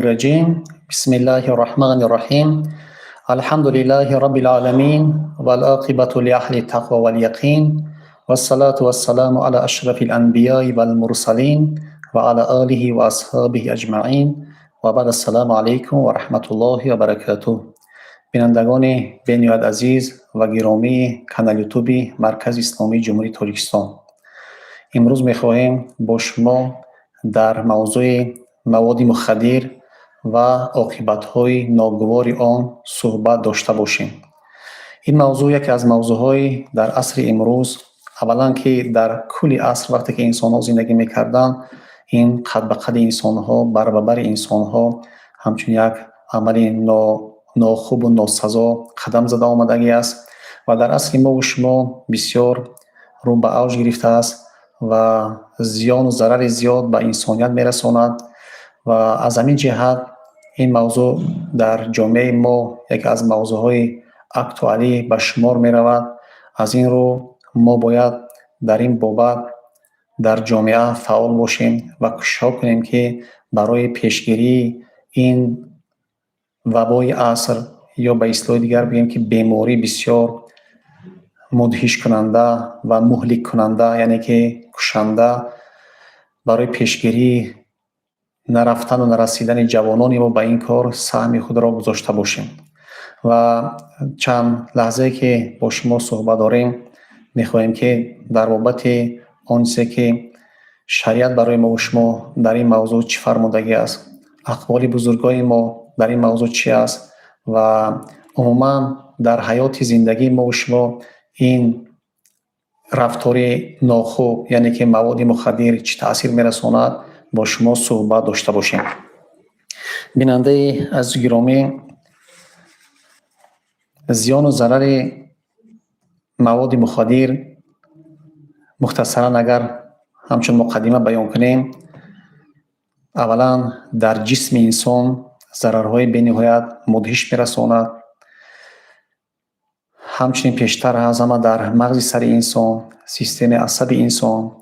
الرجيم بسم الله الرحمن الرحيم الحمد لله رب العالمين والعاقبة لأهل التقوى واليقين والصلاة والسلام على أشرف الأنبياء والمرسلين وعلى آله وأصحابه أجمعين وبعد السلام عليكم ورحمة الله وبركاته. بینندگان بینیاد عزیز و گرامی کانال یوتیوب مرکز اسلامی جمهوری تاجیکستان، امروز می‌خواهیم با شما در موضوع مواد مخدر و عاقبت‌های ناگوار آن صحبت داشته باشیم. این موضوع یکی از موضوع‌های در عصر امروز، اولا که در کل عصر وقتی که انسان‌ها زندگی می‌کردند، این قد به قد انسان‌ها بر بر انسان‌ها همچون یک عمل ناخوب و ناسزا قدم زده آمدگی است و در عصر ما و شما بسیار رو به اوج گرفته است و زیان و ضرر زیاد به انسانیت می‌رساند و از همین جهت این موضوع در جامعه ما یک از موضوعهای اکتوالی به شمار می رود. از این رو ما باید در این بابت در جامعه فعال باشیم و کوشش کنیم که برای پیشگیری این وبای عصر یا به اصطلاح دیگر بگیم که بیماری بسیار مدهش کننده و مهلک کننده، یعنی که کشنده، برای پیشگیری نرفتن و نرسیدن جوانان ما به این کار سهم خود را گذاشته باشیم. و چند لحظه که با شما صحبت داریم میخواهیم که در بابت آنچه که شریعت برای ما و شما در این موضوع چی فرمودگی است، اقوال بزرگای ما در این موضوع چی است و عموما در حیات زندگی ما و شما این رفتار ناخوب یعنی که مواد مخدر چی تاثیر میرساند با شما صحبت داشته باشیم. بیننده از گرامی، زیان و ضرر مواد مخدر مختصرا اگر همچون مقدمه بیان کنیم، اولا در جسم انسان ضررهای بی‌نهایت مدهش میرساند. همچنین پیشتر از همه در مغز سر انسان، سیستم عصبی انسان،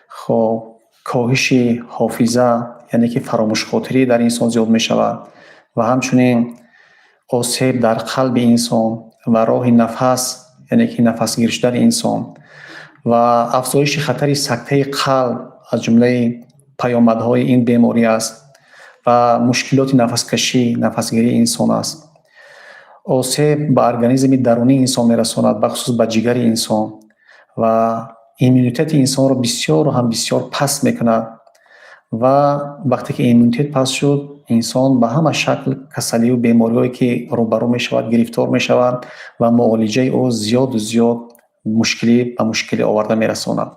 خب کاهش حافظه یعنی که فراموش خاطری در انسان زیاد می شود و همچنین آسیب در قلب انسان و راه نفس یعنی که نفس گیر شدن انسان و افزایش خطر سکته قلب از جمله پیامدهای این بیماری است و مشکلات نفس کشی، نفسگیری انسان است. آسیب به ارگانیسم درونی انسان می رساند، بخصوص به جگر انسان و ایمونیته انسان را بسیار پست میکند و وقتی که ایمونیته پست شد، انسان به همه شکل کسلی و بیماری‌هایی که روبرو میشود گرفتار میشود و معالجه او زیاد مشکلی به مشکلی آورده میرساند.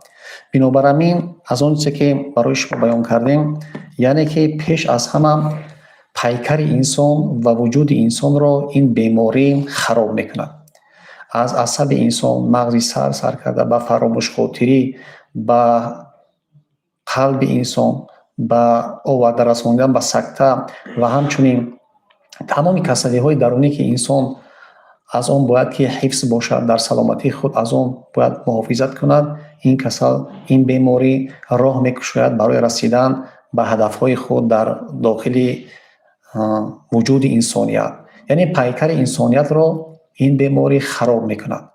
بنابراین از آنچه که برای شما بیان کردیم، یعنی که پیش از همه پیکر انسان و وجود انسان را این بیماری خراب میکند. از عصب انسان، مغز سر کرده به فراموش خاطری، به قلب انسان، به آورده رساندن به سکته و همچنین تمام کسلی های درونی که انسان از آن باید که حفظ باشد، در سلامتی خود از آن باید محافظت کند، این کسل، این بیماری راه میکشاید برای رسیدن به هدفهای خود در داخل وجود انسانیت. یعنی پیکر انسانیت را این بیماری خراب میکند.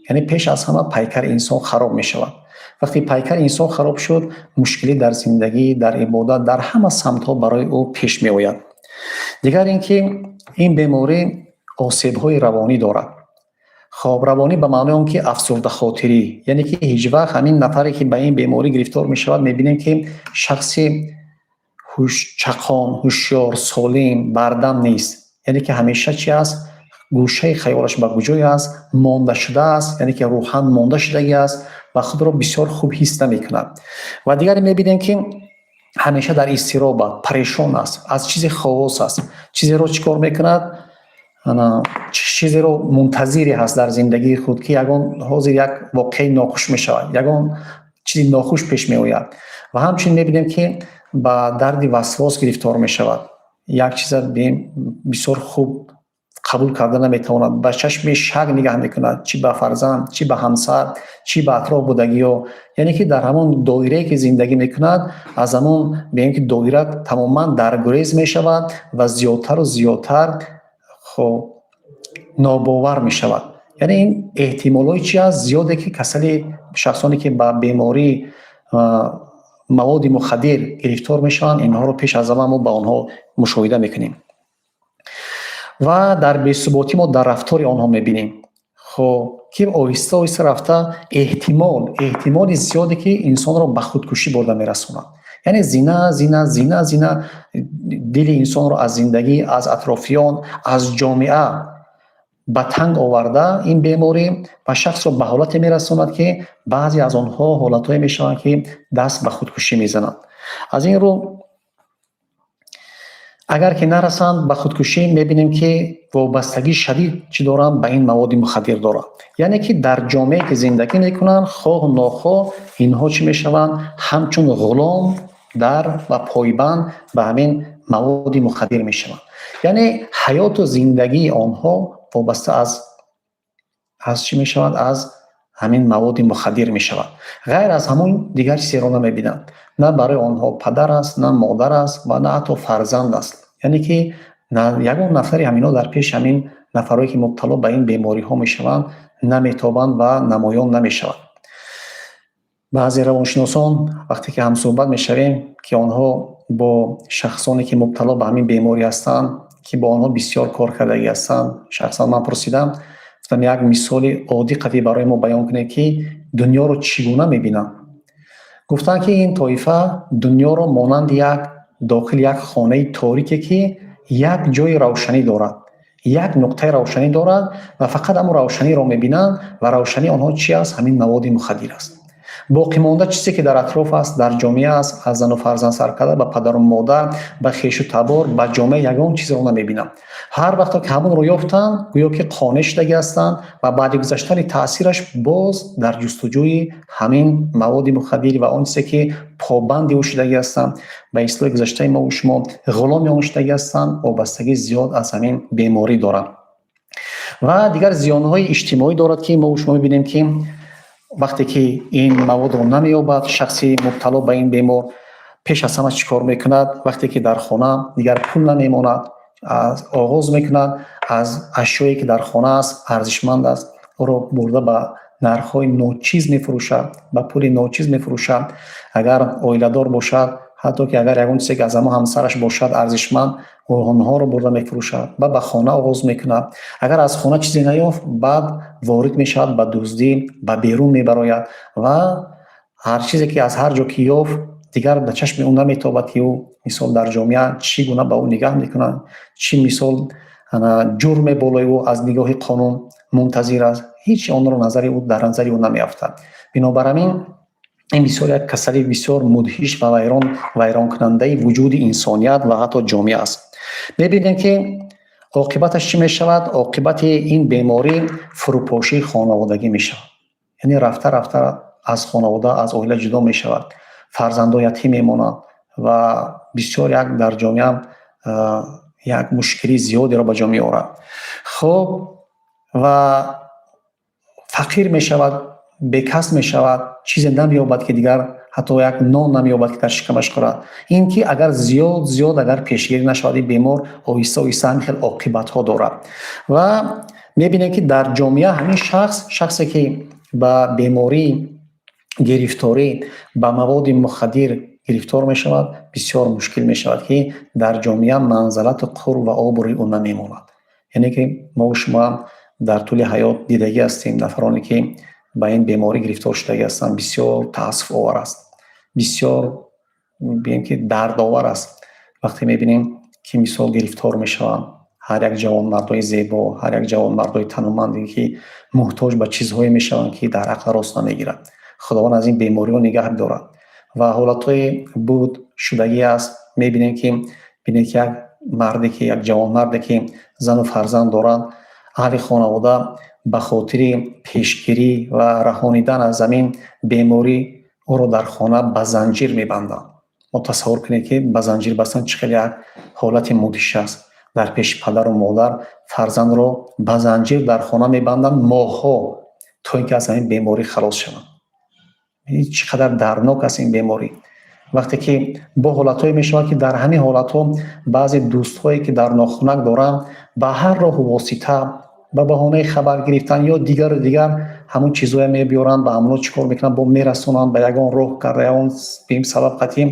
یعنی پیش از همه پیکر انسان خراب میشود. وقتی پیکر انسان خراب شد، مشکلی در زندگی، در عبادت، در همه سمت ها برای او پیش می آید. دیگر اینکه این بیماری آسیب های روانی دارد. خب روانی به معنی اون که افسرده خاطری، یعنی که هیچ وقت همین نفری که به این بیماری گرفتار می شود میبینیم که شخصی چقان، هوشیار، سالم، بردم نیست. یعنی که همیشه چی است؟ گوشه خیالش به کجای است، مانده شده است، یعنی که روحاً مانده شده است و خود را بسیار خوب حس نمی‌کند. و دیگر می‌بینیم که همیشه در اضطراب، پریشان است، از چیزی خواست است، چیزی رو چیکار می‌کند، چیزی رو منتظری هست در زندگی خود که یگان حاضر یک واقعی ناخوش می‌شود، یگان چیزی ناخوش پیش می‌آید و همچنین می‌بینیم که با درد وسواس گرفتار می‌شود. یک چیز بسیار خوب قبول کرده نمیتواند، به چشم شک نگاه میکند، چی به فرزند، چی به همسر، چی به اطراف بودگی ها. یعنی که در همون دایره که زندگی میکند از همون به اینکه دایره تماما درگریز میشود و زیادتر و زیادتر خب ناباور میشود. یعنی این احتمالای چی است زیاده که شخصانی که با بیماری مواد مخدر گرفتار میشن اینها رو پیش از همه ما با آنها مشاهده میکنیم و در بی‌ثباتی ما در رفتار آنها میبینیم. خب که آهسته آهسته رفته احتمال زیاده که انسان رو به خودکشی برده میرسونه. یعنی زینه دل انسان رو از زندگی، از اطرافیان، از جامعه به تنگ آورده این بیماری و شخص رو به حالت میرساند که بعضی از آنها حالتهای میشوند که دست به خودکشی میزنند. از این رو اگر که نرسند به خودکشی میبینیم که وابستگی شدید چی دارن به این مواد مخدر دارن. یعنی که در جامعه که زندگی میکنن خواه و ناخواه اینها چی میشوند همچون غلام در و پایبند به همین مواد مخدر میشوند. یعنی حیات و زندگی آنها وابسته از چی میشوند؟ از همین مواد مخدر میشوند. غیر از همون دیگر چیزی را نمیبینند. نه برای آنها پدر است، نه مادر است و نه حتی فرزند است. یعنی که یگان نفری همینا در پیش همین نفرایی که مبتلا به این بیماری ها میشوند نمیتابند و نمایان نمیشوند. بعضی روانشناسان وقتی که هم صحبت میشویم که آنها با شخصانی که مبتلا به همین بیماری هستند که با آنها بسیار کار کردگی هستند، شخصا من پرسیدم گفتم یک مثال عادی قوی برای ما بیان کنه که دنیا رو چگونه میبینن. گفتن که این طایفه دنیا رو مانند داخل یک خانه تاریکی که یک جای روشنی دارد، یک نقطه روشنی دارد و فقط همون روشنی رو میبینن و روشنی آنها چی است؟ همین مواد مخدر است. باقی مانده چیزی که در اطراف است، در جامعه است، از زن و فرزند سر کرده به پدر و مادر، به خویش و تبار، به جامعه یگان چیز رو نمیبینن. هر وقت که همون رو یافتن گویا که قانع شدگی هستند و بعد گذشتن تاثیرش باز در جستجوی همین مواد مخدر و آن چیزی که پابند او شدگی هستند به اصطلاح گذشته ما و شما غلام آن شدگی هستند، وابستگی زیاد از همین بیماری دارند. و دیگر زیانهای اجتماعی دارد که ما و شما میبینیم که وقتی که این مواد رو نمیابد شخصی مبتلا به این بیمار پیش از همه چیکار میکند؟ وقتی که در خانه دیگر پول نمیماند از آغاز میکند از اشیایی که در خانه است ارزشمند است او رو برده به نرخ‌های ناچیز میفروشد، به پول ناچیز میفروشد. اگر عائله‌دار باشد حتی که اگر یگان چیزی که از همه همسرش باشد ارزشمند اونها رو برده میفروشد و به خانه آغاز میکند. اگر از خانه چیزی نیافت بعد وارد میشود به دزدی، به بیرون میبراید و هر چیزی که از هر جا که یافت دیگر به چشم اون نمیتابد که او مثال در جامعه چی گونه به او نگاه میکنند، چی مثال جرم بالای او از نگاه قانون منتظر است، هیچ آن رو نظر او در نظر او نمیافتد. بنابراین این بسیار یک کسری بسیار مدهش و ویران کننده وجود انسانیت و حتی جامعه است. می‌بینیم که عاقبتش چی میشود؟ عاقبت این بیماری فروپاشی خانوادگی میشود. یعنی رفته از خانواده از عائله جدا میشود، فرزندان یتیم میمانند و بسیار یک در جامعه یک مشکلی زیادی را به جا میآورد. خب و فقیر میشود، بیکس میشود، چیز نمیابد که دیگر حتی یک نان نمیابد که در شکمش خورد. این که اگر زیاد اگر پیشگیری نشود بیمار آهسته همین عاقبت ها دارد و میبینه که در جامعه همین شخصی که به بیماری گرفتاری به مواد مخدر گرفتار می شود بسیار مشکل می شود که در جامعه منزلت قر و آبروی اون نمیماند. یعنی که ما و شما در طول حیات دیدگی هستیم نفرانی که به این بیماری گرفتار شده هستند، بسیار تاسف آور است، بسیار بگیم که دردآور است وقتی میبینیم که مثال گرفتار میشوند. هر یک جوان مردای زیبا، هر یک جوان مردای تنومندی که محتاج به چیزهایی میشوند که در عقل راست نمیگیرند. خداوند از این بیماری رو نگه دارد و حالتهای بود شدگی است. میبینیم که یک مردی که یک جوان مردی که زن و فرزند دارند، اهل خانواده به خاطر پیشگیری و رهانیدن از زمین بیماری او را در خانه به زنجیر میبندند. متصور کنید که به زنجیر بستن چقدر یک حالت مدهش است. در پیش پدر و مادر фарзандро ба занҷир дар хона мебанданд моҳҳо, то ин ки аз ҳамин беморӣ халос шаванд. чӣ қадар дарднок аст ин беморӣ. вақте ки бо ҳолатҳое мешавад ки дар ҳамин ҳолатҳо баъзе дӯстҳое ки дар нохунак доранд ба ҳар роҳу восита ба баҳонаи хабар гирифтан ё дигару дигар ҳамон чизое мебиёранд, ба ҳамонҳо чӣ кор мекунанд, бо мерасонанд ба ягон роҳ карда ягон бим сабаб қатъӣ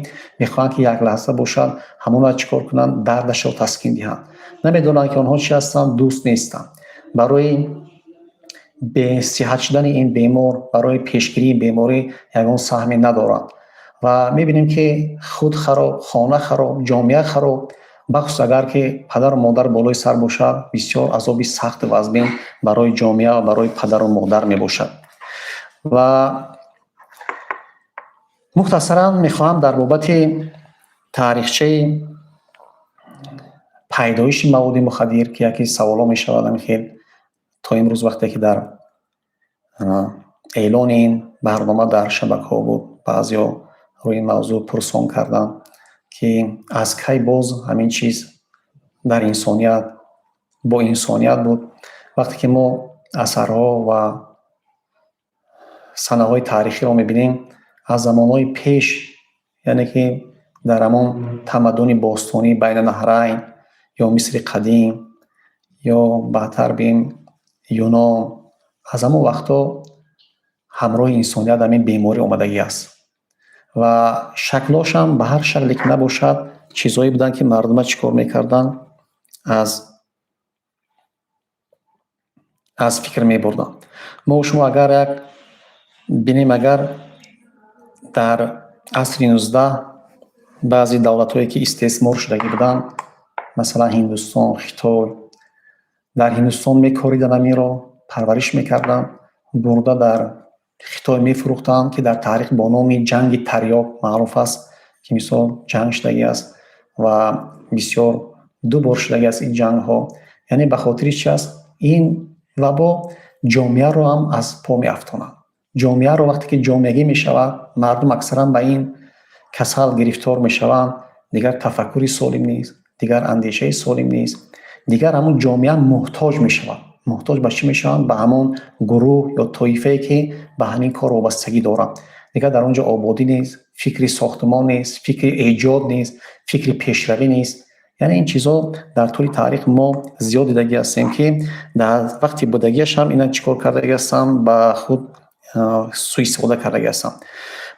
мехоҳанд ки як лаҳза бошад ҳамонро чӣ кор кунанд, дардашро таскин диҳанд. намедонанд ки онҳо чӣ ҳастанд, дӯст нестанд. барои бесиҳат шудани ин бемор, барои пешгирии беморӣ ягон саҳме надоранд ва мебинем ки худ хароб, хона хароб, ҷомеа хароб, бахусус агар ки падару модар болои сар бошад, бисёр азоби сахту вазбин барои ҷомеа ва барои падару модар мебошад. ва мухтасаран мехоҳам дар бобати таърихчаи пайдоиши маводи мухаддир ки яке саволҳо мешавад, ҳамин то имрӯз вақте ки дар эълони ин барнома дар шабакаҳо буд, баъзеҳо рӯи ин мавзӯъ пурсон карданд ки аз кай боз ҳамин чиз дар инсоният бо инсоният буд. вақте ки мо асарҳо ва санаҳои таърихиро мебинем, аз замонҳои пеш, яъне ки дар ҳамон тамаддуни бостонӣ байнанаҳрайн ё мисри қадим ё баъдтар бим юнон, аз ҳамон вақтҳо ҳамроҳи инсоният ҳамин беморӣ омадагӣ аст ва шаклошам ба ҳар шакле ки набошад чизҳое буданд ки мардума чӣ кор мекарданд, аз фикр мебурданд. мо шумо агар як бинем, агар дар асри 19 баъзе давлатҳое ки истеъмор шудагӣ буданд, масалан ҳиндустон, хитой, дар ҳиндустон мекориданд, амиро парвариш мекарданд, бурда дар хитой мефурӯхтанд ки дар таърих бо номи ҷанги тарёк маъруф аст, ки мисол ҷанг шудагӣ аст ва бисёр ду бор шудагӣ аст ин ҷангҳо. яъне ба хотири чи аст, ин вабо ҷомеаро ҳам аз по меафтонад. ҷомеаро вақте ки ҷомеагӣ мешавад, мардум аксаран ба ин касал гирифтор мешаванд, дигар тафаккури солим нест, дигар андешаи солим нест, дигар ҳамон ҷомеа муҳтоҷ мешавад. муҳтоҷ ба чӣ мешаванд? Ба ҳамон гурӯҳ ё тоифае ки ба ҳамин кор вобастагӣ доранд. дигар дар он ҷо ободӣ нест, фикри сохтмон нест, фикри эҷод нест, фикри пешравӣ нест. яъне ин чизҳо дар тӯли таърих мо зиёд дидагӣ ҳастем ки дар вақти будагиаш ҳам ина чӣ кор кардагӣ ҳастанд, ба худ суистифода кардагӣ ҳастанд.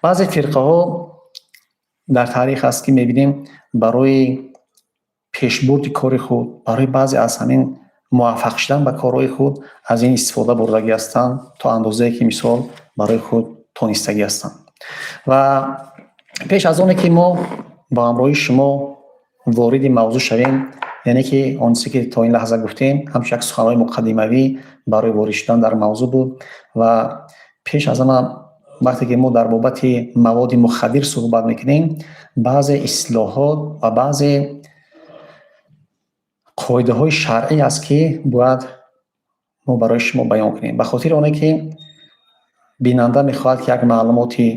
баъзе фирқаҳо дар таърих ҳаст ки мебинем барои пешбурди кори худ, барои баъзе аз ҳамин муваффақ шудан ба корҳои худ аз ин истифода бурдагӣ ҳастанд, то андозае ки мисол барои худ тонистагӣ ҳастанд. ва пеш аз оне ки мо ба ҳамроҳи шумо вориди мавзӯъ шавем, яъне ки он чизе ки то ин лаҳза гуфтем ҳамчун як суханҳои муқаддимавӣ барои ворид шудан дар мавзӯъ буд. ва пеш аз ҳама вақте ки мо дар бобати маводи мухаддир суҳбат мекунем, баъзе ислоҳот ва баъзе қоидаҳои шаръӣ аст ки бояд мо барои шумо баён кунем. ба хотири оне ки бинанда мехоҳад ки як маълумоти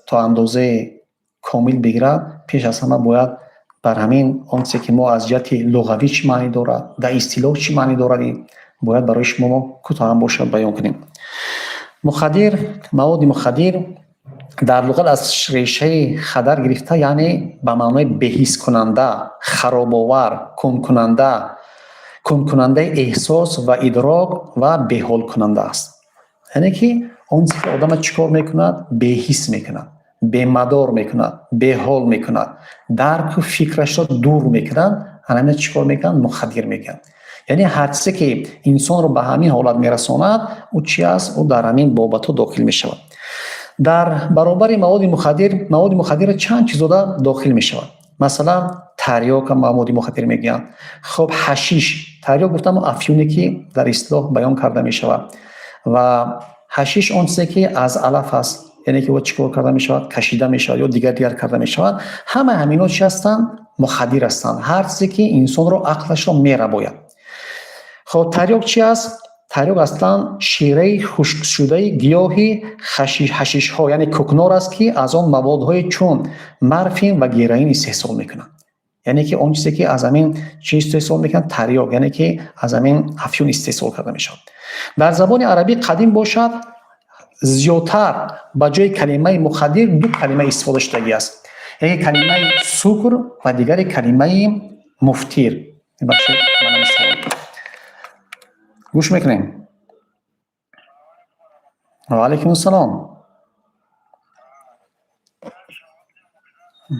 то андозае комил бигирад, пеш аз ҳама бояд бар ҳамин он чизе ки мо аз ҷиҳати луғавӣ чӣ маънӣ дорад, дар истилоҳ чӣ маънӣ дорад, бояд барои шумо кӯтоҳам бошад баён кунем. мухаддир, маводи мухаддир дар луғат аз решаи хадар гирифта, яъне ба маънои беҳискунанда, харобовар, кункунандаи эҳсос ва идрок ва беҳолкунанда аст. яъне ки он чизе ки одама чӣ кор мекунад? Беҳис мекунад, бемадор мекунад, беҳол мекунад, дарку фикрашро дур мекунад, ана чӣ кор мекунад? мухаддир мекунад. яъне ҳар чизе ки инсонро ба ҳамин ҳолат мерасонад, ӯ чӣ аст? ӯ дар ҳамин бобатҳо дохил мешавад. дар баробари маводи мухаддира чанд чизода дохил мешавад. масалан тарёка маводи мухаддир мегӯянд. хуб ҳашиш, тарёк гуфтам афюне ки дар ислоҳ баён карда мешавад ва ҳашиш он чизе ки аз алаф аст, яъне ки ӯ чӣ кор карда мешавад? Кашида мешавад ё дигар карда мешавад. ҳама ҳамино чӣ ҳастанд? мухаддир ҳастанд. ҳар чизе ки инсонро ақлашро мерабояд. хуб тарёк чӣ аст? тарёк аслан шираи хушкшудаи гиёҳи ҳашишҳо, яъне кӯкнор аст ки аз он маводҳои чун марфин ва героин истеҳсол мекунанд. یعنی که اون چیزی که از همین چیز استفاده میکنن تریاک، یعنی که از همین افیون استفاده کرده میشه. در زبان عربی قدیم باشد زیادتر با جای کلمه مخدر دو کلمه استفاده شدگی است، یکی کلمه سکر و دیگری کلمه مفتیر. بخشید من استفاده گوش میکنیم. و علیکم السلام.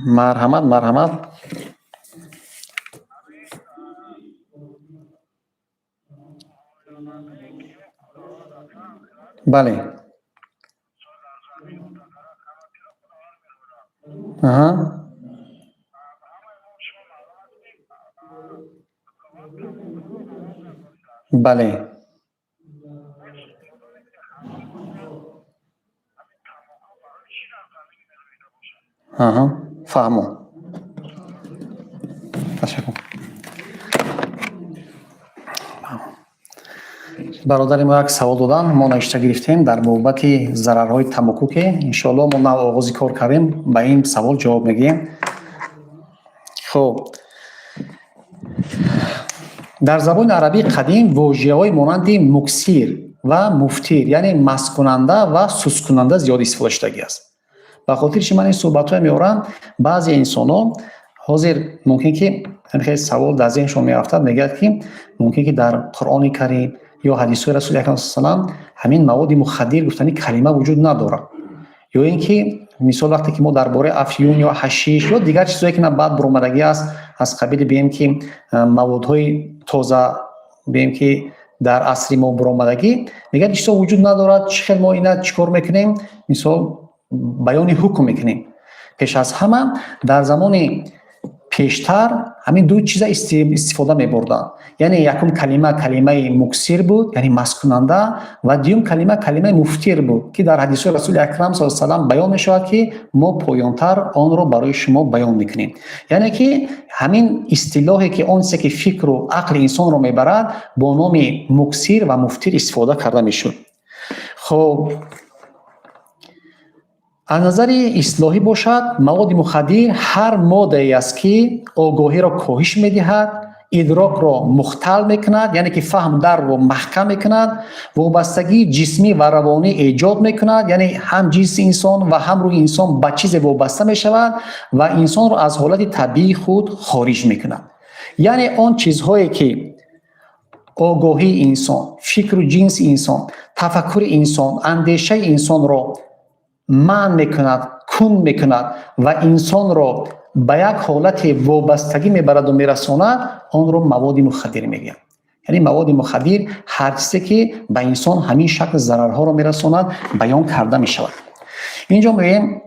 مرحمت. بله. بله. فهمو. تشکر. برادر ما یک سوال دادن، ما نوشته گرفتیم در بابت ضررهای تماکو که انشاءالله ما آغاز کار کردیم به این سوال جواب میگیم. خب در زبان عربی قدیم واژه‌های مانند مکسیر و مفتیر یعنی مست کننده و سست کننده زیاد استفاده شدگی است. به خاطرش من این صحبت‌ها میارم. بعضی انسان‌ها حاضر ممکن که خیلی سوال در ذهنشون میافتد، میگه که ممکن که در قرآن کریم یا حدیث رسول اکرم صلی الله علیه و همین مواد مخدر گفتنی کلمه وجود نداره، یا اینکه مثال وقتی که ما درباره افیون یا حشیش یا دیگر چیزایی که بعد برآمدگی است از قبیل بیم که موادهای تازه بیم که در عصر ما برآمدگی، میگه چیزا وجود نداره، چه خیلی ما اینا چیکار میکنیم؟ مثال بیان حکم میکنیم. پیش از همه در زمان پیشتر همین دو چیز استفاده می‌بردن، یعنی یکم کلمه مکسیر بود یعنی مست کننده و دیوم کلمه مفتیر بود که در حدیث رسول اکرم صلی الله علیه و آله بیان می‌شود که ما پایان‌تر آن را برای شما بیان می‌کنیم. یعنی که همین اصطلاحی که اون که فکر و عقل انسان رو میبرد با نام مکسیر و مفتیر استفاده کرده میشد. خب از نظر اصلاحی باشد مواد مخدر هر ماده است که آگاهی را کاهش می‌دهد، ادراک را مختل می‌کند یعنی که فهم در و محکم می‌کند، وابستگی جسمی و روانی ایجاد می‌کند یعنی هم جنس انسان و هم روح انسان به چیز وابسته می‌شود و انسان را از حالت طبیعی خود خارج می‌کند. یعنی آن چیزهایی که آگاهی انسان، فکر و جنس انسان، تفکر انسان، اندیشه انسان را من میکند، کن میکند و انسان را به یک حالت وابستگی میبرد و میرساند، آن را مواد مخدر میگن. یعنی مواد مخدر هر چیزی که به انسان همین شکل ضررها را میرساند بیان کرده میشود. اینجا میگیم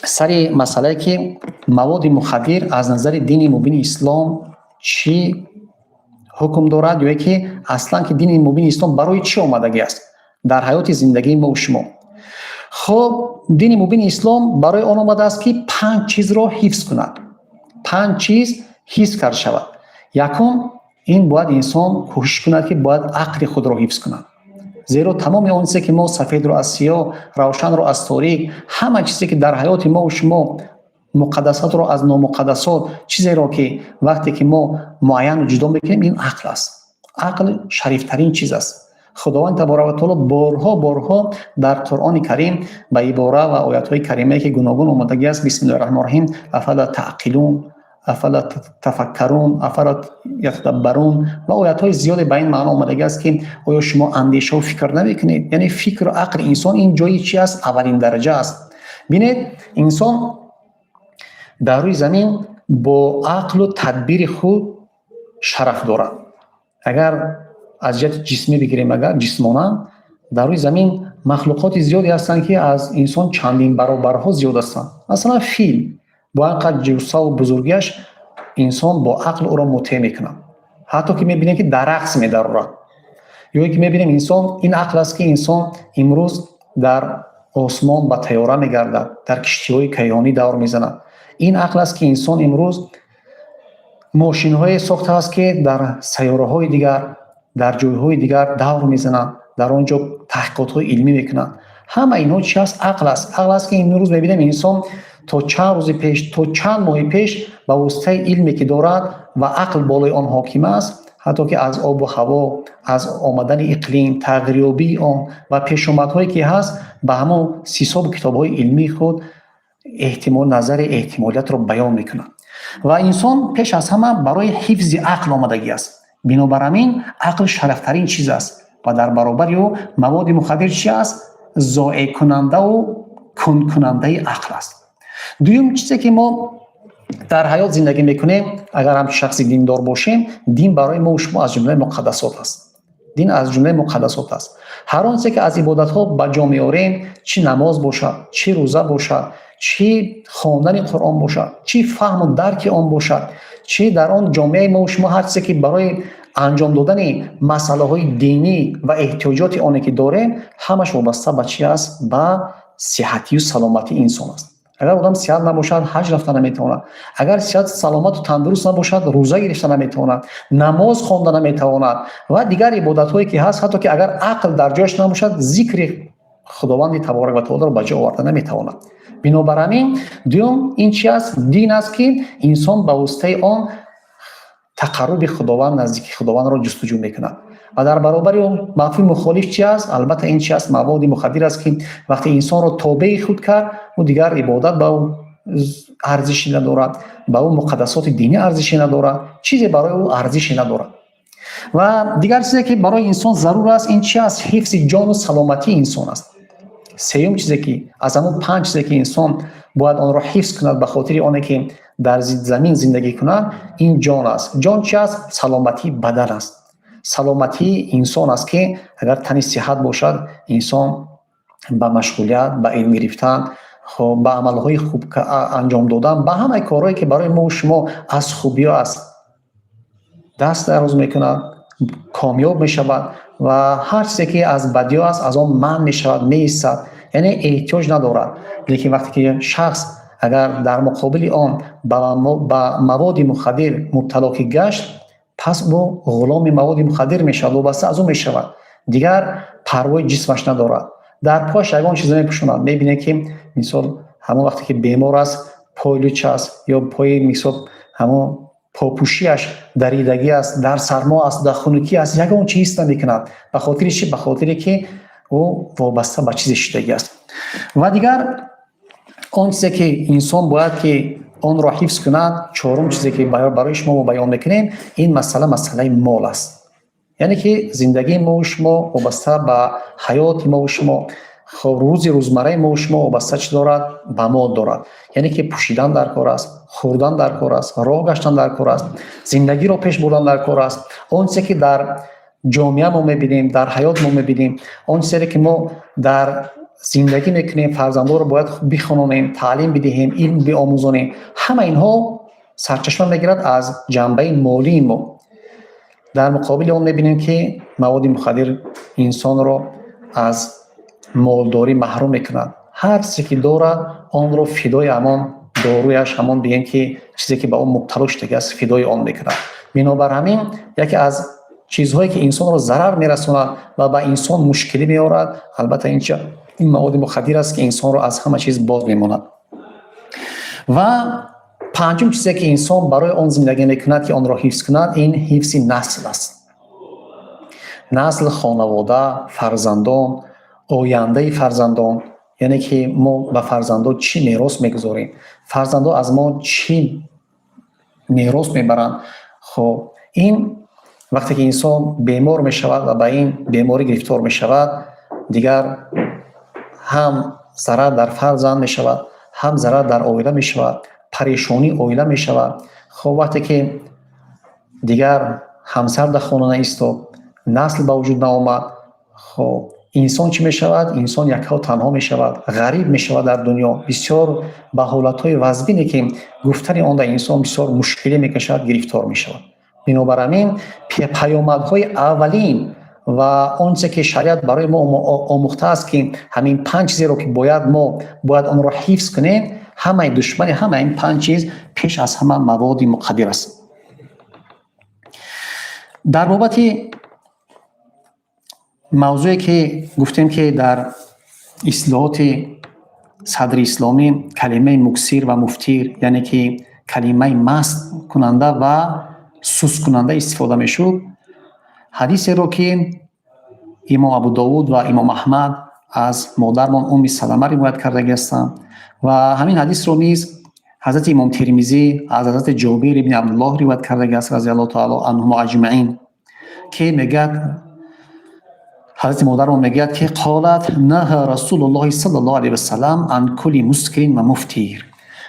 سری مسئله که مواد مخدر از نظر دین مبین اسلام چی حکم دارد یا که اصلا که دین مبین اسلام برای چی آمدگی است در حیات زندگی ما و شما. خب دین مبین اسلام برای آن آمده است که 5 چیز را حفظ کند. 5 چیز حفظ کرده شود. یکم این باید انسان کوشش کند که باید عقل خود را حفظ کند، زیرا تمام اون چیزی که ما سفید را از سیاه، روشن را از تاریک، همه چیزی که در حیات ما و شما مقدسات را از نامقدسات، چیزی را که وقتی که ما معین و جدا میکنیم این عقل است. عقل شریف ترین چیز است. خداوند تبارک و تعالی بارها در قرآن کریم به عباره و آیات‌های کریمه که گوناگون آمدگی است بسم الله الرحمن الرحیم افلا تعقلون افلا تفکرون افلا یتدبرون و آیات‌های زیاد به این معنا آمدگی است که آیا شما اندیشه و فکر نمی‌کنید؟ یعنی فکر و عقل انسان این جایی چی است؟ اولین درجه است. ببینید انسان در روی زمین با عقل و تدبیر خود شرف دارد. اگر از جهت جسمی بگیریم، اگر جسمانا در روی زمین مخلوقات زیادی هستند که از انسان چندین برابرها زیاد هستند. مثلا فیل با اینقدر جوسه و بزرگیش انسان با عقل او را مطیع میکنه، حتی که میبینیم که در رقص میدرد. یا که میبینیم انسان این عقل است که انسان امروز در آسمان به طیاره میگردد، در کشتی‌های کیهانی دور میزند. این عقل است که انسان امروز ماشین‌های ساخته است که در سیاره‌های دیگر، در جای‌های دیگر دور میزنند، در آنجا تحقیقات‌های علمی میکنند. همه اینها چی است؟ عقل است. عقل است که امروز می‌بینیم انسان تا چند روز پیش، تا چند ماه پیش با واسطه علمی که دارد و عقل بالای آن حاکم است، حتی که از آب و هوا، از آمدن اقلیم، تغییریابی آن و پیشامدهایی که هست به همون سیصاب کتاب‌های علمی خود نظر احتمالیت رو بیان میکنند. و انسان پیش از همه برای حفظ عقل آمدگی است. بنابر همین عقل شرفترین چیز است و در برابر او مواد مخدر چی است؟ ضایع کننده و کند کننده عقل است. دوم چیزی که ما در حیات زندگی میکنیم، اگر هم شخصی دیندار باشیم، دین برای ما و شما از جمله مقدسات است. دین از جمله مقدسات است. هر آنچه که از عبادت ها به جا میاریم، چه نماز باشد، چه روزه باشد، چه خواندن قرآن باشد، چه فهم و درک آن باشد، چه در آن جامعه ما و شما هر چیزی که برای انجام دادن مسئله های دینی و احتیاجات آنی که داریم، همش وابسته به چی است؟ به صحتی و سلامتی انسان است. اگر آدم صحت نباشد، حج رفتن نمیتواند. اگر صحت سلامت و تندرست نباشد، روزه گرفتن نمیتواند، نماز خواندن نمیتواند و دیگر عبادت هایی که هست، حتی که اگر عقل در جایش نباشد، ذکر خداوند تبارک و تعالی رو به جا آوردن نمیتواند. بنابر همین دوم این چی است؟ دین است که انسان به واسطه آن تقرب خداوند، نزدیک خداوند را جستجو میکند. و در برابر اون مفهوم مخالف چی است؟ البته این چی است؟ مواد مخدر است که وقتی انسان را تابع خود کرد، و دیگر عبادت به او ارزشی ندارد، به او مقدسات دینی ارزشی ندارد، چیزی برای او ارزشی ندارد. و دیگر چیزی که برای انسان ضرور است، این چی است؟ حفظ جان و سلامتی انسان است. سوم چیزی که از همون 5 چیزی که انسان باید آن را حفظ کند به خاطر آنه که در زمین زندگی کند، این جان است. جان چی است؟ سلامتی بدن است. سلامتی انسان است که اگر تنی صحت باشد، انسان به مشغولیت، به علم گرفتن، به عملهای خوب انجام دادن، به همه کارهایی که برای ما و شما از خوبی است دست دراز میکند، کامیاب میشود و هر چیزی که از بدی است از آن منع میشود، میایستد، یعنی احتیاج ندارد. لیکن وقتی که شخص اگر در مقابل آن به مواد مخدر مبتلا گشت، پس او غلام مواد مخدر میشود و بس از او میشود، دیگر پروای جسمش ندارد. در پاش یگان چیز میپوشاند، میبینه که مثال همون وقتی که بیمار است، پای لوچ است یا پای مثال همون پاپوشیش دریدگی است، در سرما است، در خنکی است، یگان چیز نمیکند. به خاطر چی؟ به خاطر که او وابسته به چیز شدگی است. و دیگر آن چیزی که انسان باید که آن را حفظ کند، چهارم چیزی که برای شما بیان میکنیم، این مسئله مال است. یعنی که زندگی ما و شما وابسته به حیات ما و شما، روزمره ما و شما وابسته چی دارد؟ به مال دارد. یعنی که پوشیدن در کار است، خوردن در کار است، راه گشتن در کار است، زندگی را پیش بردن در کار است. آن چیزی که در جامعه ما میبینیم، در حیات ما میبینیم، آن چیزی که ما در زندگی میکنیم، فرزندان رو باید بخوانیم، تعلیم بدهیم، علم بیاموزونیم، همه اینها سرچشمه میگیرد از جنبه مالی ما. در مقابل اون میبینیم که مواد مخدر انسان رو از مالداری محروم میکند. هر چیزی که دارد آن رو فدای همان دارویش، همان بگیم که چیزی که به اون مبتلا شده است، فدای آن میکند. بنابر همین یکی از چیزهایی که انسان رو ضرر میرساند و به انسان مشکلی میآورد، البته این مواد مخدر است که انسان رو از همه چیز باز میماند. و پنجم چیزی که انسان برای آن زندگی میکند که آن را حفظ کند، این حفظ نسل است. نسل، خانواده، فرزندان، آینده فرزندان. یعنی که ما به فرزندان چی میراث میگذاریم، فرزندان از ما چی میراث میبرند. خب این وقتی که انسان بیمار میشود و به این بیماری گرفتار میشود، دیگر هم ضرر در فرزند میشود، هم ضرر در عائله میشود، پریشانی عائله میشود. خب وقتی که دیگر همسر در خانه نیست، نسل به وجود نآمد، خب انسان چی میشود؟ انسان یکا تنها میشود، غریب میشود در دنیا. بسیار به حالتهای وضعی که گفتن آن در انسان بسیار مشکلی میکشد، گرفتار میشود. بنابر همین پیامدهای اولین و آنچه که شریعت برای ما آموخته است که همین 5 چیزی رو که باید آن را حفظ کنیم، همه دشمن همه این 5 چیز پیش از همه مواد مخدر است. در بابت موضوعی که گفتیم که در اصلاحات صدر اسلامی کلمه مکسیر و مفتیر یعنی که کلمه مست کننده و سوس کننده استفاده میشد. حدیث رو که امام ابو داود و امام احمد از مادرمان ام سلمه روایت کرده هستند و همین حدیث رو نیز حضرت امام ترمذی از حضرت جابر ابن عبدالله روایت کرده است رضی الله تعالی عنهم اجمعین که میگه حضرت مادرمان میگه که قالت نه رسول الله صلی الله علیه و سلم عن کل مسکر و مفتیر،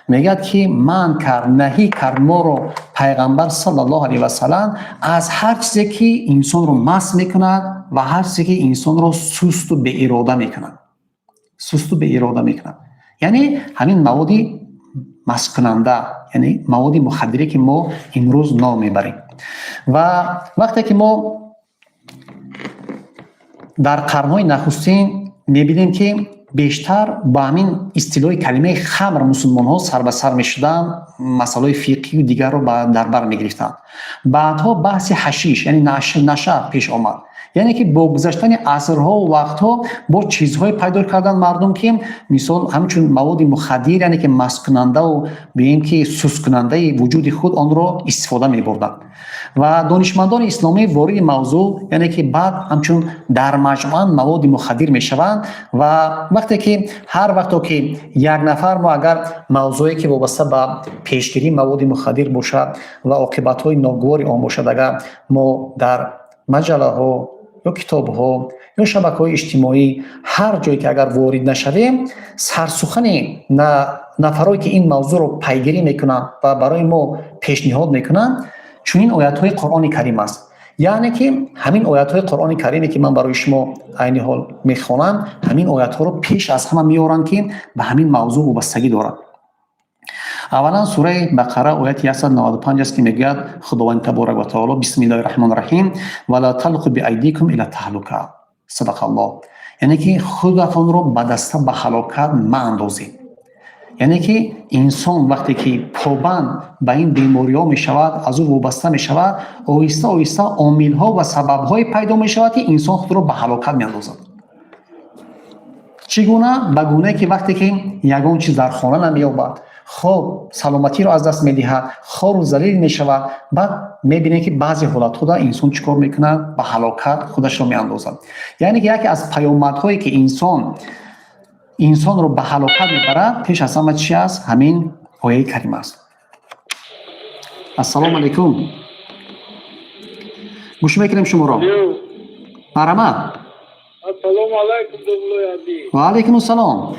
میگه که من کرد نهی کرد ما رو پیغمبر صلی الله علیه و سلم از هر چیزی که انسان رو مست میکند و هر چیزی که انسان رو سست و به اراده میکند. سست و به اراده میکند یعنی همین موادی مست کننده، یعنی مواد مخدری که ما امروز نام میبریم. و وقتی که ما در قرنهای نخستین میبینیم که بیشتر با همین اصطلاح کلمه خمر مسلمان ها سر به سر میشدن، مسائل فقهی و دیگر رو در بر میگرفتند. بعدها بحث حشیش یعنی نشه پیش آمد، یعنی که با گذشتن عصرها و وقتها با چیزهای پیدا کردن مردم که مثال همچون مواد مخدر یعنی که مست کننده و به این که سوس کننده وجود خود آن را استفاده می بردند. و دانشمندان اسلامی وارد موضوع یعنی که بعد همچون در مجموعه مواد مخدر می شوند و وقتی که هر وقت که یک نفر ما اگر موضوعی که وابسته به پیشگیری مواد مخدر باشد و عاقبت های ناگوار آن باشد، اگر ما در مجله ها یا کتاب ها یا شبکه های اجتماعی هر جایی که اگر وارد نشویم سرسخن نفرایی که این موضوع رو پیگیری میکنن و برای ما پیشنهاد میکنن چون این آیات های قرآن کریم است. یعنی که همین آیات های قرآن کریمی که من برای شما عین حال میخوانم همین آیات ها رو پیش از همه میارن که به همین موضوع وابستگی دارند. اولا سوره بقره آیت 195 است که میگه خداوند تبارک و تعالی بسم الله الرحمن الرحیم ولا تلقوا بایدیکم الی التهلکه. صدق الله. یعنی که خودتان رو به دست به هلاکت ماندازید. یعنی که انسان وقتی که پابند به این بیماری ها می شود، از او وابسته می شود، آهسته آهسته عامل ها و سبب های پیدا می شود که انسان خود رو به هلاکت می اندازد. چگونه؟ به گونه که وقتی که یگان چیز در خانه نمی یابد، خب سلامتی رو از دست می دهد، خار و ذلیل می شود، بعد می بینه که بعضی حالت ها انسان چیکار میکنه؟ به هلاکت خودش رو می اندازد. یعنی که یکی از پیامدهایی که انسان رو به هلاکت میبرد پیش از همه چی است؟ همین آیه کریم است. السلام علیکم. گوش میکنیم شما را. مرحبا. السلام علیکم دولای عزیز. و علیکم السلام.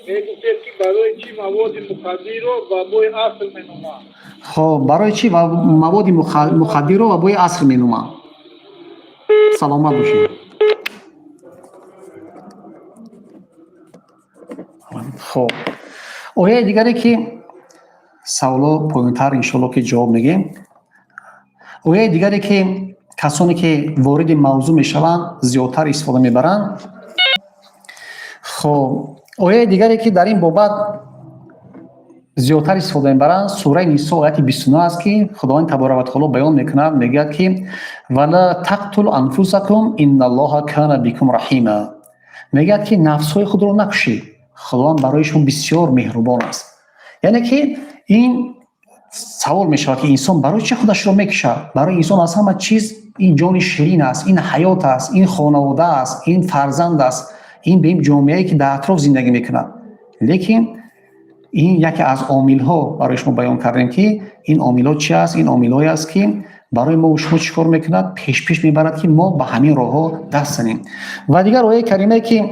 میگوید که برای چی مواد مخدر رو و بوی اصل مینوما؟ خب برای چی مواد مخدر رو و بوی اصل مینوما؟ سلامت باشید. خب آیه دیگری که سوالا پایین‌تر انشالله که جواب میگیم. آیه دیگری که کسانی که وارد موضوع میشوند زیادتر استفاده میبرند. خب آیه دیگری که در این بابت زیادتر استفاده میبرند سوره نساء آیه 29 است که خداوند تبارک و تعالی بیان میکند، میگه که ولا تقتلوا انفسکم ان الله کان بكم رحیما. میگه که نفس‌های خود را نکشید، خداوند برایشون بسیار مهربان است. یعنی که این سوال میشه که انسان برای چه خودش رو میکشه؟ برای انسان از همه چیز این جان شیرین است، این حیات است، این خانواده است، این فرزند است، این به این جامعه‌ای که در اطراف زندگی میکنه. لیکن این یکی از عامل ها برای شما بیان کردیم که این عامل ها چی است؟ این عامل هایی است که برای ما و شما چیکار میکند؟ پیش میبرد که ما به همین راه ها دست زنیم. و دیگر آیه کریمه که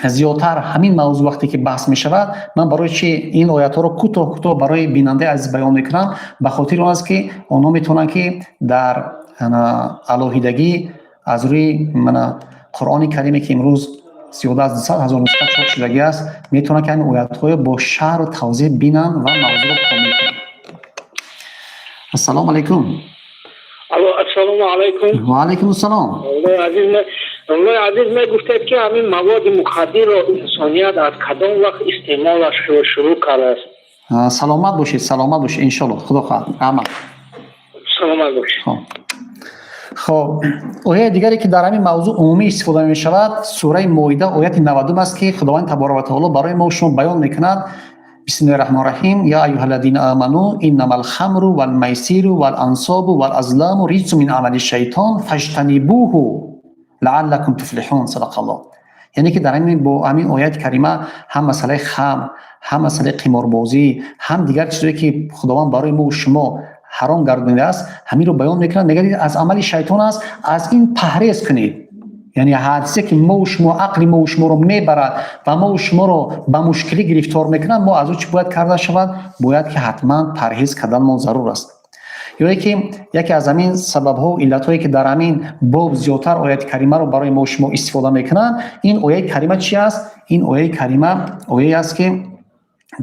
زیادتر همین موضوع وقتی که بحث می شود، من برای چی این آیات ها رو کوتاه برای بیننده عزیز بیان میکنم؟ به خاطر اون است که آنها میتونن که در علاهیدگی از روی قرآن کریمی که امروز زیاده از 200,000 نسخه چاپ شدگی است میتونن که این آیات های با شرح و توضیح بینن و موضوع رو کامل کنن. السلام علیکم. السلام علیکم. و علیکم السلام. الله عزیز می گفتید که همین مواد مخدر رو انسانیت از کدام وقت استعمالش شروع کرده است؟ سلامت باشید ان شاء الله. خدا خواهد. سلامت باشید. خب آیه دیگری که در همین موضوع عمومی استفاده می شود سوره مائده آیه 90 است که خداوند تبارک و تعالی برای ما و شما بیان میکند. بسم الله الرحمن الرحیم یا ایها الذین آمنوا انما الخمر والمیسر والانصاب والازلام رجس من عمل الشیطان فاجتنبوه لعلکم تفلحون. صدق الله. یعنی که در همین با همین آیات کریمه هم مسئله خمر، هم مسئله قماربازی، هم دیگر چیزایی که خداوند برای ما و شما حرام گردانیده است همین رو بیان میکنه. میگه از عمل شیطان است، از این پرهیز کنید. یعنی حادثه که ما و شما عقل ما و شما رو میبرد و ما و شما رو به مشکلی گرفتار میکنه، ما از او چی باید کرده شود؟ باید که حتما پرهیز کردن ما ضرور است. یا یکی از همین سبب ها و علت هایی که در همین باب زیادتر آیات کریمه رو برای ما و شما استفاده میکنن، این آیه کریمه چی است؟ این آیه کریمه آیه است که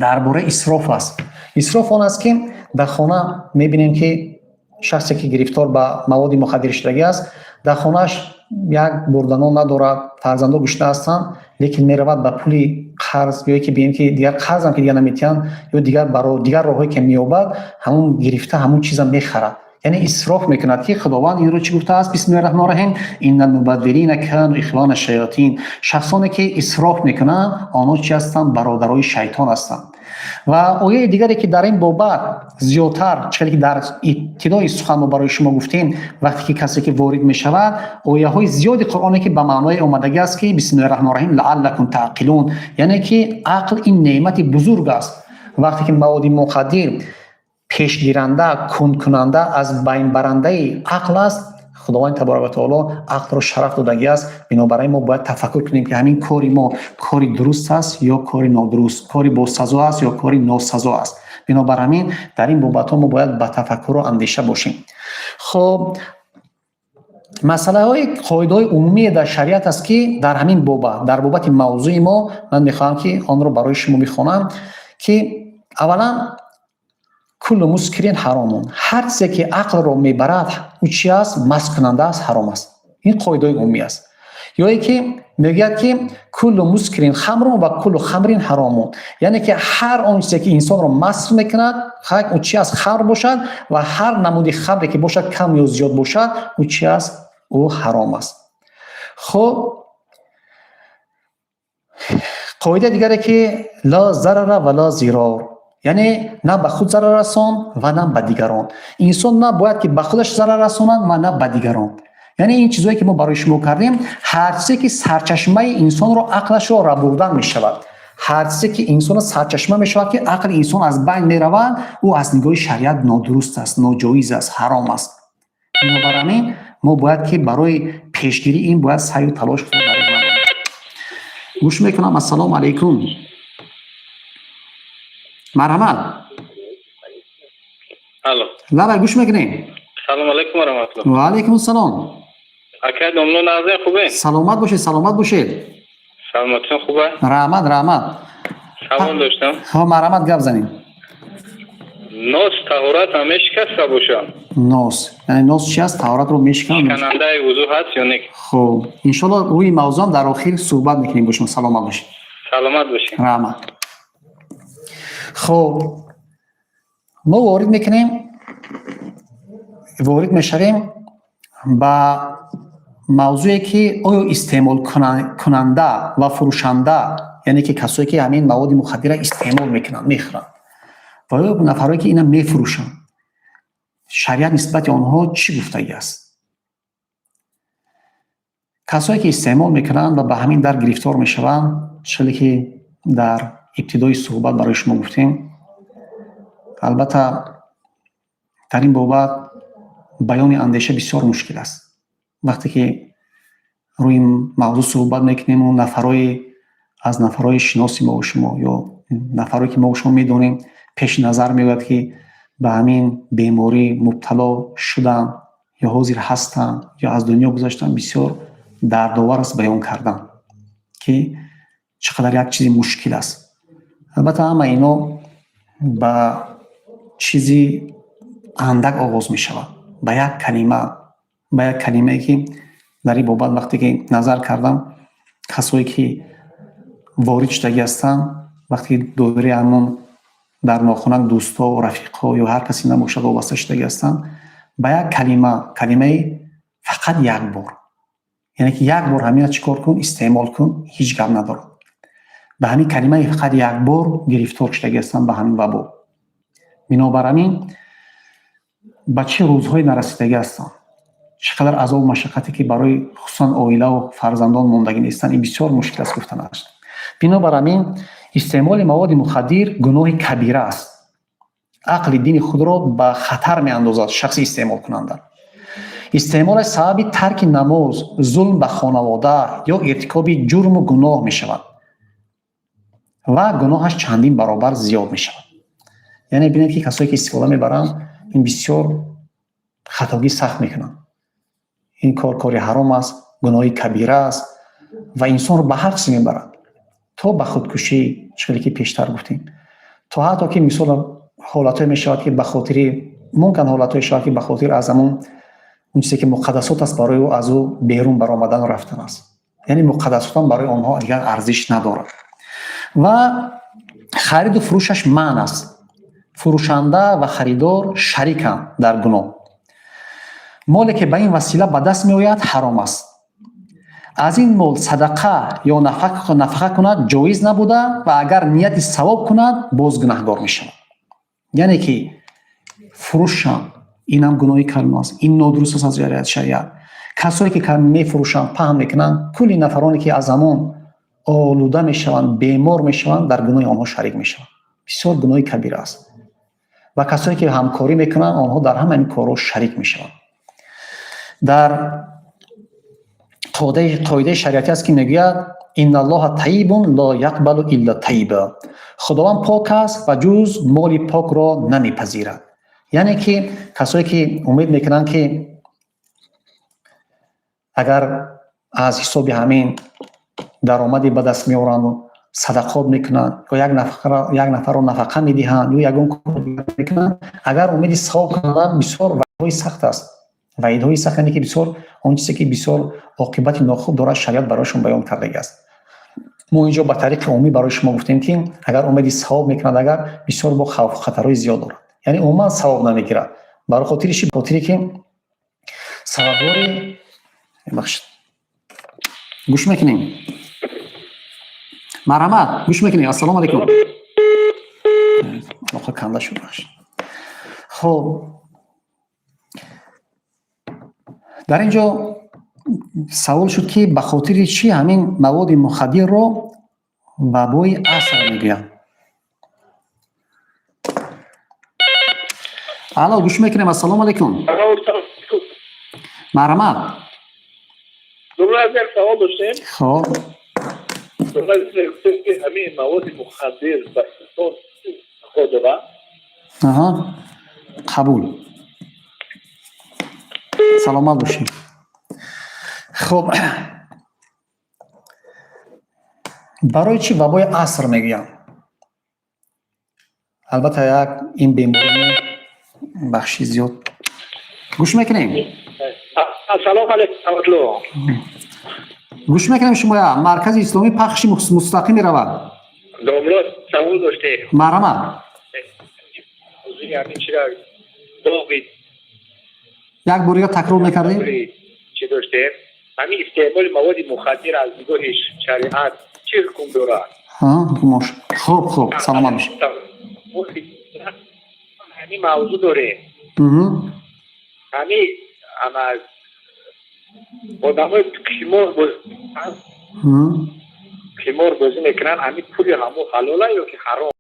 درباره اسراف است. اسراف آن است که در خانه میبینیم که شخصی که گرفتار به مواد مخدر شدگی است، در خانهش یک بردنان ندارد، فرزندان گشته هستند، لیکن میرود به پول قرض یا که ببینیم که دیگر قرض هم که دیگر نمیتیان یا دیگر برای دیگر راهی که مییابد همون گرفته همون چیزا میخرد. یعنی اسراف میکند که خداوند این رو چی گفته است؟ بسم الله الرحمن الرحیم ان المبذرین كانوا اخوان الشیاطین. شخصانی که اسراف میکنند آنها چی هستند؟ برادرای شیطان هستند. و آیه دیگری که در این بابت زیادتر چیزی که در ابتدای سخن ما برای شما گفتیم، وقتی که کسی که وارد می شود آیه های زیادی قرآنی که به معنای اومدگی است که بسم الله الرحمن الرحیم لعلکم تعقلون، یعنی که عقل این نعمت بزرگ است. وقتی که مواد مخدر پیشگیرنده کند کننده از بین برنده عقل است، خداوند تبارک و تعالی عقل رو شرف دادگی است. بنابراین ما باید تفکر کنیم که همین کاری ما کاری درست است یا کاری نادرست، کاری با سزا است یا کاری ناسزا است. بنابراین در این بابت ما باید با تفکر و اندیشه باشیم. خب مسئله های قاعده های عمومی در شریعت است که در همین در بابت موضوع ما من میخوام که آن رو برای شما میخوانم که اولا کل مسکرین حرامون، هر چیزی که عقل رو میبرد او چی است؟ مست کننده است، حرام است. این قاعده عمومی است. یا اینکه میگه که کل مسکرین خمر و کل خمرین حرامون، یعنی که هر آن چیزی که انسان رو مست میکند او چی است؟ خمر باشد و هر نمودی خمری که باشد کم یا زیاد باشد او چی است؟ او حرام است. خب قاعده دیگری که لا ضرر ولا ضرار، یعنی نه به خود ضرر رسان و نه به دیگران. انسان نه باید که به خودش ضرر رساند و نه به دیگران. یعنی این چیزایی که ما برای شما کردیم، هر چیزی که سرچشمه انسان رو عقلش رو ربودن می شود، هر چیزی که انسان سرچشمه می شود که عقل انسان از بین می رود، او از نگاه شریعت نادرست است، ناجایز است، حرام است. بنابراین ما باید که برای پیشگیری این باید سعی و تلاش خود برای گوش میکنم. السلام علیکم. مرحمت. الو. لا گوش میکنیم. سلام علیکم و رحمت الله. و علیکم السلام. اکه دمنو نازه خوبه؟ سلامت باشید، سلامت باشید. سلامتون خوبه؟ رحمت. سلام داشتم. ها مرحمت گپ زنیم. ناس طهارت هم میشکسته باشه. ناس یعنی ناس چی است؟ طهارت رو میشکنه. شکننده وضو هست یا نه؟ خب ان شاء الله روی موضوع در آخر صحبت میکنیم. باشم سلامت باشید. سلامت باشید. رحمت. خب ما وارد میشویم با موضوعی که آیا استعمال کننده و فروشنده، یعنی که کسایی که همین مواد مخدر استعمال میکنن میخورن و آیا نفرایی که اینا میفروشن، شریعت نسبت آنها چی گفته است؟ کسایی که استعمال میکنن و به همین در گرفتار میشوند، چیزی که در ابتدای صحبت برای شما گفتیم، البته در این بابت بیان اندیشه بسیار مشکل است. وقتی که روی موضوع صحبت میکنیم و از نفرای شناسی ما و شما یا نفرایی که ما و شما میدونیم پیش نظر میاد که به همین بیماری مبتلا شدن یا حاضر هستن یا از دنیا گذاشتن، بسیار دردآور است بیان کردن که چقدر یک چیزی مشکل است. البته همه اینا با چیزی اندک آغاز می شود، با یک کلمه که در این بابت وقتی که نظر کردم، کسایی که وارد شدگی هستند وقتی دوره همون در ناخونک دوستا و رفیقا یا هر کسی نباشد وابسته شدگی هستند، با یک کلمه فقط یک بار، یعنی که یک بار همین چیکار کن استعمال کن، هیچ گپ نداره. به همین کلمه فقط یک بار گرفتار شده هستن به همین وبا. بنابر همین به چه روزهای نرسیدگی هستن، چقدر عذاب و مشقتی که برای خصوصا عائله و فرزندان موندگی نیستن، این بسیار مشکل است گفتن است. بنابر همین استعمال مواد مخدر گناه کبیره است. عقل دین خود را به خطر می اندازد شخصی استعمال کننده. استعمال سبب ترک نماز، ظلم به خانواده یا ارتکاب جرم و گناه می شود و گناهش چندین برابر زیاد می شود. یعنی ببینید که کسایی که استفاده میبرن این بسیار خطاگی سخت میکنن. این کاری حرام است، گناهی کبیره است و انسان رو به هر چیزی میبرن، تا به خودکشی، چیزی که پیشتر گفتیم، تا حتی که مثلا حالتای میشود که به خاطر ممکن حالتای شود که به خاطر از اون چیزی که مقدسات است برای او از او بیرون برآمدن و رفتن است. یعنی مقدسات برای آنها دیگر ارزش ندارد و خرید و فروشش منع است. فروشنده و خریدار شریکند در گناه. مالی که به این وسیله به دست می آید حرام است. از این مال صدقه یا نفقه کند جایز نبوده و اگر نیت ثواب کند باز گناهگار می شود. یعنی که فروشن این هم گناهی کلمه است، این نادرست است از شریعت. کسایی که می فروشن پهم میکنن، کلی نفرانی که از همون آلوده می شوند، بیمار می شوند، در گناه آنها شریک می شوند. بسیار گناهی کبیره است و کسایی که همکاری میکنن آنها در همین کارو شریک میشوند. در قاعده شریعتی است که میگوید ان الله طیب لا یقبل الا طیبا، خداوند پاک است و جز مال پاک را نمیپذیرد. یعنی که کسایی که امید میکنن که اگر از حساب همین درآمدی به دست میارن و صدقات میکنن یا یک نفر رو نفقه میدهند یا یگون کار میکنن، اگر امید ثواب کنن بسیار وعیدهای سخت است. وعیدهای سخت یعنی که بسیار اون چیزی که بسیار عاقبت ناخوب داره شریعت برایشون بیان کرده است. ما اینجا به طریق عمومی برای شما گفتیم که اگر امید ثواب میکنند اگر بسیار با خوف و خطرهای زیاد دارد، یعنی عموما ثواب نمیگیرد. برای خاطرش خاطری که سببوری بخشید گوش میکنیم. مرحمت گوش میکنی. السلام علیکم. آخه کنده شد بخشید. خب در اینجا سوال شد که به خاطر چی همین مواد مخدر رو وبای عصر میگویند. الو گوش میکنیم. السلام علیکم. مرحمت. دولت سوال داشتیم. خب دولت که همین مواد مخدر به انسان خود داره. آها قبول. سلامت باشید. خب برای چی وبای عصر میگویند؟ البته یک این بیماری بخشی زیاد گوش میکنیم. السلام علیکم. گوش میکنیم. شما مرکز اسلامی پخش مستقیم رود. دولت سوال داشتیم. مرحمت. موضوع همین چرا دوبید یک بار تکرار میکردیم. چی داشتیم؟ همین استعمال مواد مخدر از دیدگاه شریعت چه حکم داره؟ خب سلامت باشید. همین موضوع داره. همین از آدمای قمار بازی میکنن، همین پول همو حلاله یا که حرام؟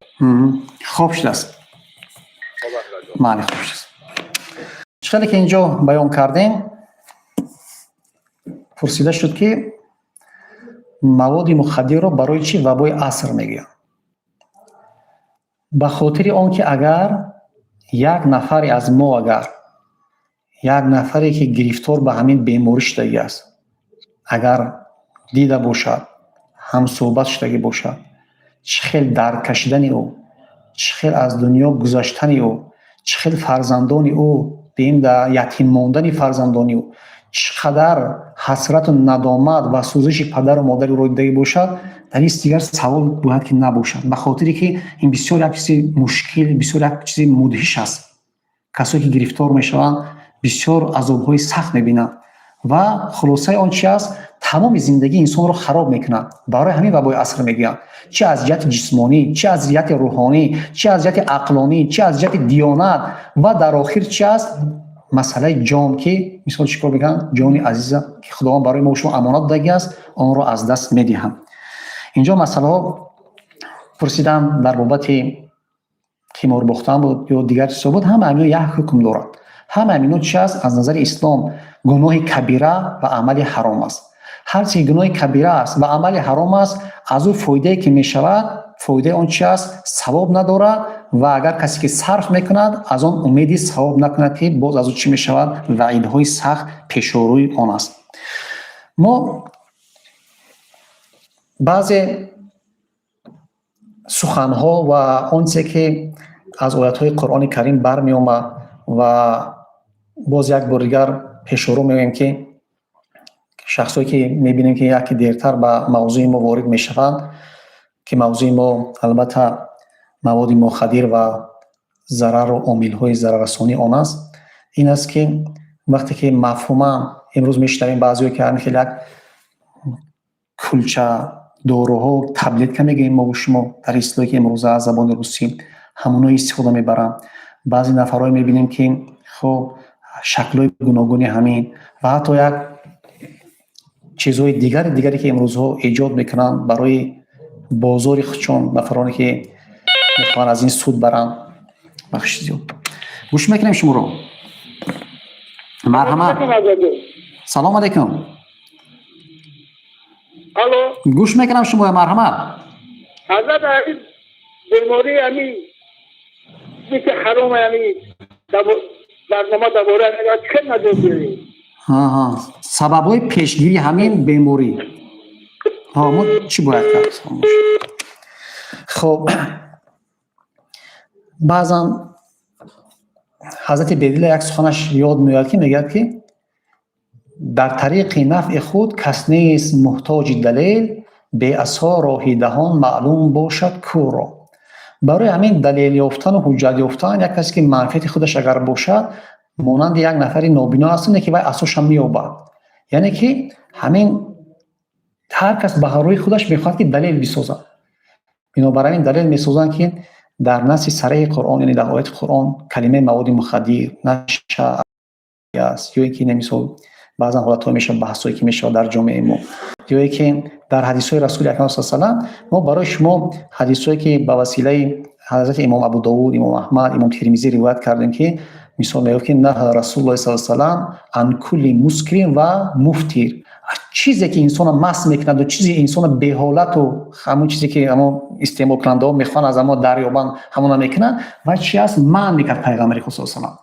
خوب شد است. معنی خوب شد. چقدر که اینجا بیان کردیم پرسیده شد که مواد مخدر را برای چی وبای عصر میگویند؟ به خاطر آنکه اگر یک نفری از ما، اگر یک نفری که گرفتار به همین بیماری شده است اگر دیده باشد، هم صحبت شده باشد، چه خیلی درد کشیدن او، چه خیلی از دنیا گذشتن او، چه خیلی فرزندان او بیم در یتیم ماندن فرزندان او، چقدر حسرت و ندامت و سوزش پدر و مادر رو دیده باشد، در این دیگر سوال باید که نباشد. به خاطری که این بسیار یک چیز مشکل، بسیار یک چیز مدهش است. کسایی که گرفتار میشوند بسیار عذاب‌های سخت میبینند و خلاصه آن چی است تمام زندگی انسان رو خراب میکنه. برای همین وبای عصر میگن چه از جهت جسمانی، چه از جهت روحانی، چه از جهت عقلانی، چه از جهت دیانت و در آخر چی است مسئله جان که مثال چیکار میگن جان عزیز که خداوند برای ما و شما امانت داده است آن رو از دست میدیم. اینجا مسئله ها پرسیدم در بابت خمار باختن بود یا دیگر چیزا بود، هم اینا یک حکم دارد. هم اینا چی است از نظر اسلام گناه کبیره و عمل حرام است. هر چی گناه کبیره است و عمل حرام است از او فایده که می شود فایده آن چی است ثواب ندارد و اگر کسی که صرف میکند از آن امیدی ثواب نکند که باز از او چی می شود وعیدهای سخت پیش روی آن است. ما بعضی سخنها و آنچه که از آیات‌های قرآن کریم برمی آمد و باز یک بار دیگر پیش رو میگیم که شخصایی که میبینیم که یکی دیرتر به موضوع ما وارد میشوند که موضوع ما البته مواد مخدر و ضرر و عامل‌های ضرررسانی آن است. این است که وقتی که مفهوم امروز میشنویم بعضی‌ها که خیلی کلچه داروها تبلیت که میگیم ما و شما در اصطلاحی که امروز از زبان روسی همونا استفاده میبرن. بعضی نفرای میبینیم که خب شکل‌های گوناگونی همین و حتی یک چیزهای دیگری که امروزها ایجاد میکنن برای بازار خودشون نفرانی که میخوان از این سود برن. بخشید گوش میکنیم شما رو. مرحبا. سلام علیکم. الو گوش میکنم شما. مرحبا. حضرت عزیز بیماری همین که حرام همین برنامه دوباره نگاه چه نداری؟ سبب‌های پیشگیری همین بیماری ما چی باید کرد؟ خب بعضا حضرت بدیل یک سخنش یاد میاد که میگه که در طریق نفع خود کس نیست محتاج دلیل به اسا راه دهان معلوم باشد کورا. برای همین دلیل یافتن و حجت یافتن یک کسی که منفعت خودش اگر باشد مانند یک نفر نابینا هستند که باید اساش هم مییابد. یعنی که همین هر کس به روی خودش میخواد که دلیل بسازد. بنابراین این دلیل میسازن که در نص صریح قرآن یعنی در آیات قرآن کلمه مواد مخدر نشه است یا اینکه نمیسازه بعضا حالت‌ها میشه بحثایی که میشه در جامعه ما یا اینکه در حدیث‌های رسول اکرم صلی الله علیه و ما برای شما حدیثایی که به وسیله حضرت امام ابو داوود، امام احمد، امام ترمذی روایت کردیم که مثال میگه که نه رسول الله صلی الله علیه و سلم ان کل مسکر و مفتیر، چیزی که انسان مست میکند و چیزی انسان به حالت و همون چیزی که اما استعمال کننده ها میخوان از اما دریابن همون میکنن و چی است من میکرد پیغمبر خدا صلی الله علیه و سلم.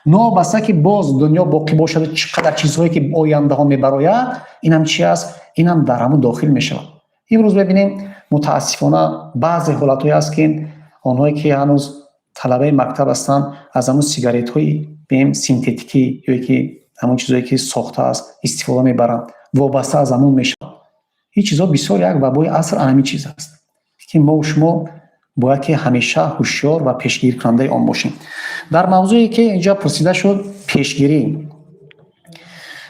نابسته که باز دنیا باقی باشد چقدر چیزهایی که آینده ها میبراید این هم چی است این هم در همون داخل میشود. امروز ببینیم متاسفانه بعضی حالت‌هایی است که آنهایی که هنوز طلبه مکتب هستند از همون سیگارت های بیم سینتتیکی یا که همون چیزایی که ساخته است استفاده میبرند وابسته از همون میشن. این چیزا بسیار یک وبای عصر همین چیز است که ما و شما باید که همیشه هوشیار و پیشگیری کننده آن باشیم. در موضوعی که اینجا پرسیده شد پیشگیری،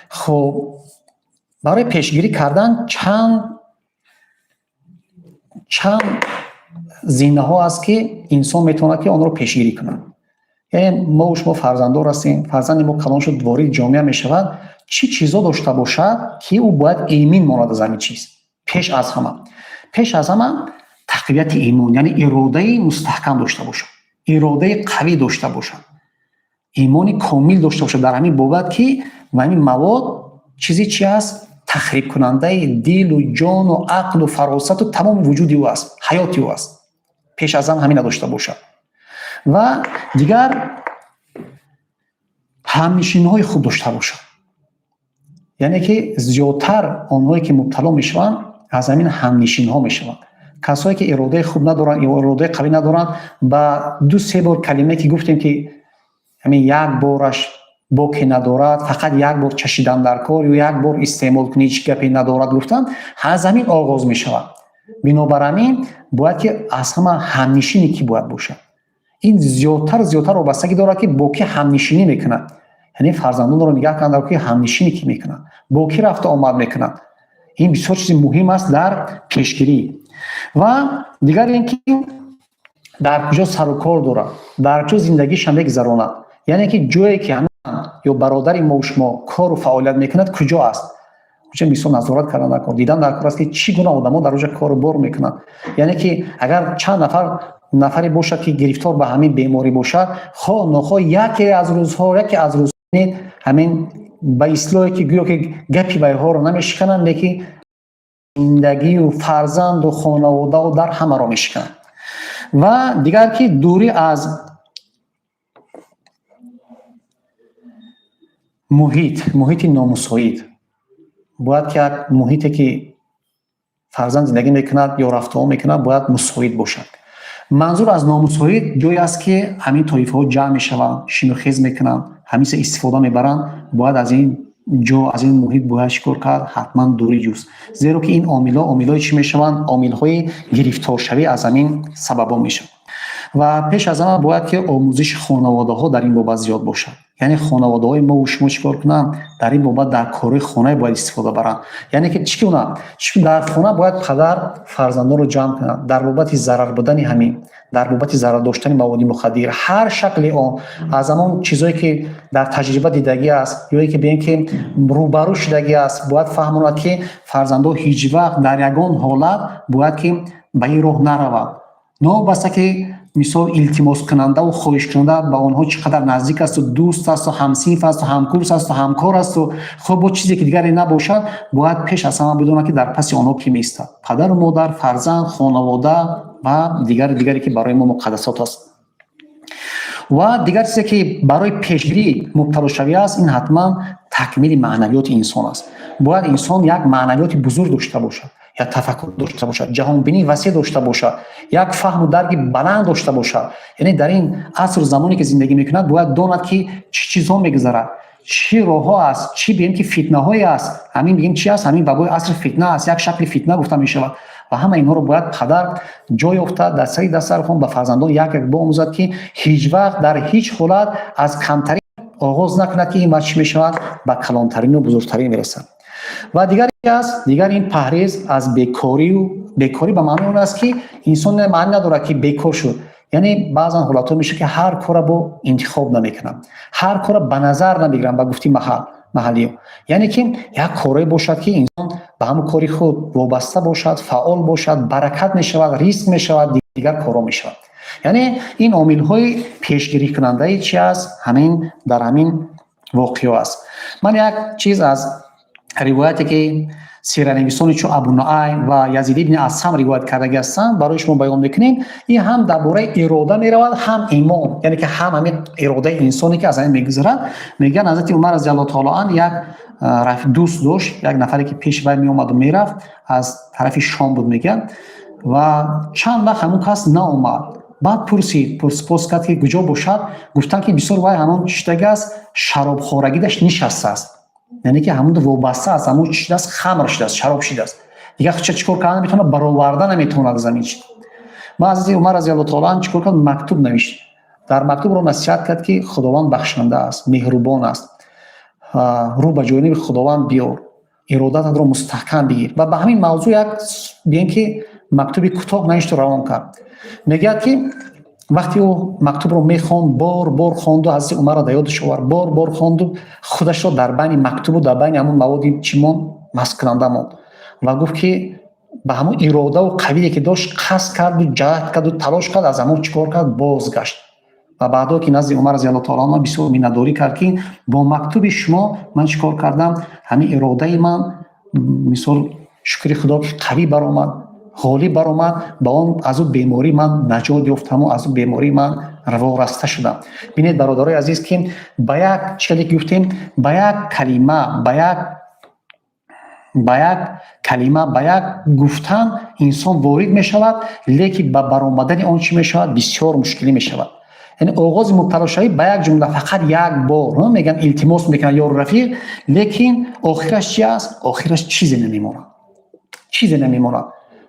خب برای پیشگیری کردن چند زینه ها است که انسان میتونه که آن رو پیشگیری کنه. یعنی ما و شما فرزندان هستیم، فرزند ما کلان شد وارد جامعه میشود چی چیزا داشته باشد که او باید ایمن ماند از همین چیز. پیش از همه تقویت ایمان یعنی اراده مستحکم داشته باشد، اراده قوی داشته باشد، ایمان کامل داشته باشد در همین بابت که همین مواد چیزی چی است تخریب کننده دل و جان و عقل و فراست و تمام وجودی او است، حیاتی او است. پیش از همین داشته باشد و دیگر همنشین‌های خوب داشته باشد. یعنی که زیادتر آنهایی که مبتلا میشوند از همین همنشین‌ها میشوند. کسایی که اراده خوب ندارن یا اراده قوی ندارن با دو سه بار کلمه که گفتیم که همین یک بارش باکی ندارد، فقط یک بار چشیدن در کار یا یک بار استعمال کنی هیچ گپی ندارد گفتن از همین آغاز میشود. بنابراین باید که از همه همنشینی کی باید باشه. این زیادتر وابستگی داره که با کی همنشینی میکنه. یعنی فرزندان رو نگاه کردن که همنشینی کی میکنن، با کی رفت آمد میکنن. این بسیار چیز مهم است در پیشگیری. و دیگر اینکه در کجا سر و کار داره، در کجا زندگیش میگذرونه، یعنی که جایی که همین یا برادر ما و شما کار و فعالیت میکند کجا است، چه میسون نظارت کردن نکن، دیدن در کار است که چی گونه آدما در اونجا کار و بار میکنن. یعنی که اگر چند نفری باشد که گرفتار به همین بیماری باشد، خواه نخواه یکی از روزها همین به اصطلاحی که گویا که گپی به ها رو نمیشکنن، لیکن زندگی و فرزند و خانواده و در همه رو میشکنن. و دیگر که دوری از محیط نامساعد، باید که محیطی که فرزند زندگی میکند یا رفت و آمد میکند باید مساعد باشد. منظور از نامساعد جایی است که همین طایفه ها جمع میشوند، شین و خیز میکنند، همیشه استفاده میبرند. باید از این جا، از این محیط باید شکر کرد، حتما دوری جوست، زیرا که این عامل‌ها چی میشوند؟ عامل‌های گرفتار شوی از همین سببا میشوند. و پیش از همه باید که آموزش خانواده ها در این بابت زیاد باشد. یعنی خانواده های ما و شما چیکار کنن؟ در این بابت در کار خانه باید استفاده برن. یعنی که چی کنن؟ در خانه باید پدر فرزندان رو جمع کنن در بابت ضرر بدن همین، در بابت ضرر داشتن مواد مخدر، هر شکلی آن، از همون چیزایی که در تجربه دیدگی است یا که ببین که روبرو شدگی است، باید فهموند که فرزندان هیچ وقت در یگان حالت باید که به این راه نروند. نه بس که مثال التماس کننده و خواهش کننده به آنها چقدر نزدیک است و دوست است و همسینف است و همکورس است و همکار است و خب با چیزی که دیگری نباشد، باید پیش از همه بدونه که در پس آنها کی میستد؟ پدر و مادر، فرزند، خانواده و دیگری که برای ما مقدسات است. و دیگر چیزی که برای پیشگیری مبتلا شوی است، این حتما تکمیل معنویات انسان است. باید انسان یک معنویات بزرگ داشته باشد، یا تفکر داشته باشد، جهان بینی وسیع داشته باشد، یک فهم و درک بلند داشته باشد. یعنی در این عصر زمانی که زندگی میکند باید داند که چه چیزها میگذرد، چی راه ها است، چی بگیم که فتنه های است، همین بگیم چی است، همین بابای عصر فتنه است، یک شکل فتنه گفته میشود. و همه اینها رو باید پدر جای افتاد در سری دستر خون به فرزندان یک آموزد که هیچ وقت در هیچ حالت از کمترین آغاز نکند که این مچ میشود به کلانترین و بزرگترین میرسد. و دیگر این پرهیز از بیکاری به معنی اون است که انسان معنی نداره که بیکار شد. یعنی بعضا حالات میشه که هر کار با انتخاب نمیکنم، هر کار به نظر نمیگیرم، با گفتی محلی. یعنی که یک کاری باشد که انسان به همون کاری خود وابسته باشد، فعال باشد، برکت میشود، ریسک میشود، دیگر کارا میشود. یعنی این عامل های پیشگیری کننده چی است؟ همین در همین واقعه است. من یک چیز از روایتی که سیره‌نویسان چون ابو نعیم و یزید ابن اسم روایت کرده هستند برای شما بیان میکنیم. این هم درباره اراده میرود، هم ایمان، یعنی که همین اراده انسانی که از این میگذرد. میگن حضرت عمر رضی الله تعالی عنه یک رفیق دوست داشت، یک نفری که پیش وی می اومد و میرفت، از طرف شام بود میگن، و چند وقت همون کس ناامد. بعد پرسپوس کرد که کجا باشد، گفتن که بسیار وای همون چشتگی است، شراب خورگی داشت نشسته است، یعنی که همون وابسته است، همون چیز است، خمر شده است، شراب شده است، دیگه چیکار کردن میتونه، برآورده نمیتونه زمین. ما از عمر رضی الله تعالی عنه چیکار کرد؟ مکتوب نوشت. در مکتوب رو نصیحت کرد که خداوند بخشنده است، مهربان است، رو به جانب خداوند بیار، ارادت رو مستحکم بگیر. و به همین موضوع یک بیان که مکتوب کوتاه نوشت و روان کرد. میگه که وقتی او مکتوب رو میخوند، بار خواند و حضرت عمر را یادش آورد، بار خواند و خودش را در بین مکتوب و در بین همون مواد چیمون مست کننده ماند و گفت که به همون اراده و قوی که داشت قصد کرد و جهد کرد و تلاش کرد، از همون چیکار کرد؟ بازگشت. و بعدا که نزد عمر رضی الله تعالی عنه بسیار مینداری کرد که با مکتوب شما من چیکار کردم، همین اراده من مثال شکر خدا که قوی برآمد، حالی برآمد، با اون از اون بیماری من نجات یافتم و از اون بیماری من وارسته شدم. ببینید برادرای عزیز که با یک چیزی گفتیم، با یک کلمه با یک گفتن انسان وارد می شود، لیکن با برآمدن آن چی می شود؟ بسیار مشکلی می شود. یعنی آغاز مبتلا شوی با یک جمله فقط یک بار میگن التماس میکنن یا رفیق، لیکن آخرش چی است؟ آخرش چیزی نمیمونه.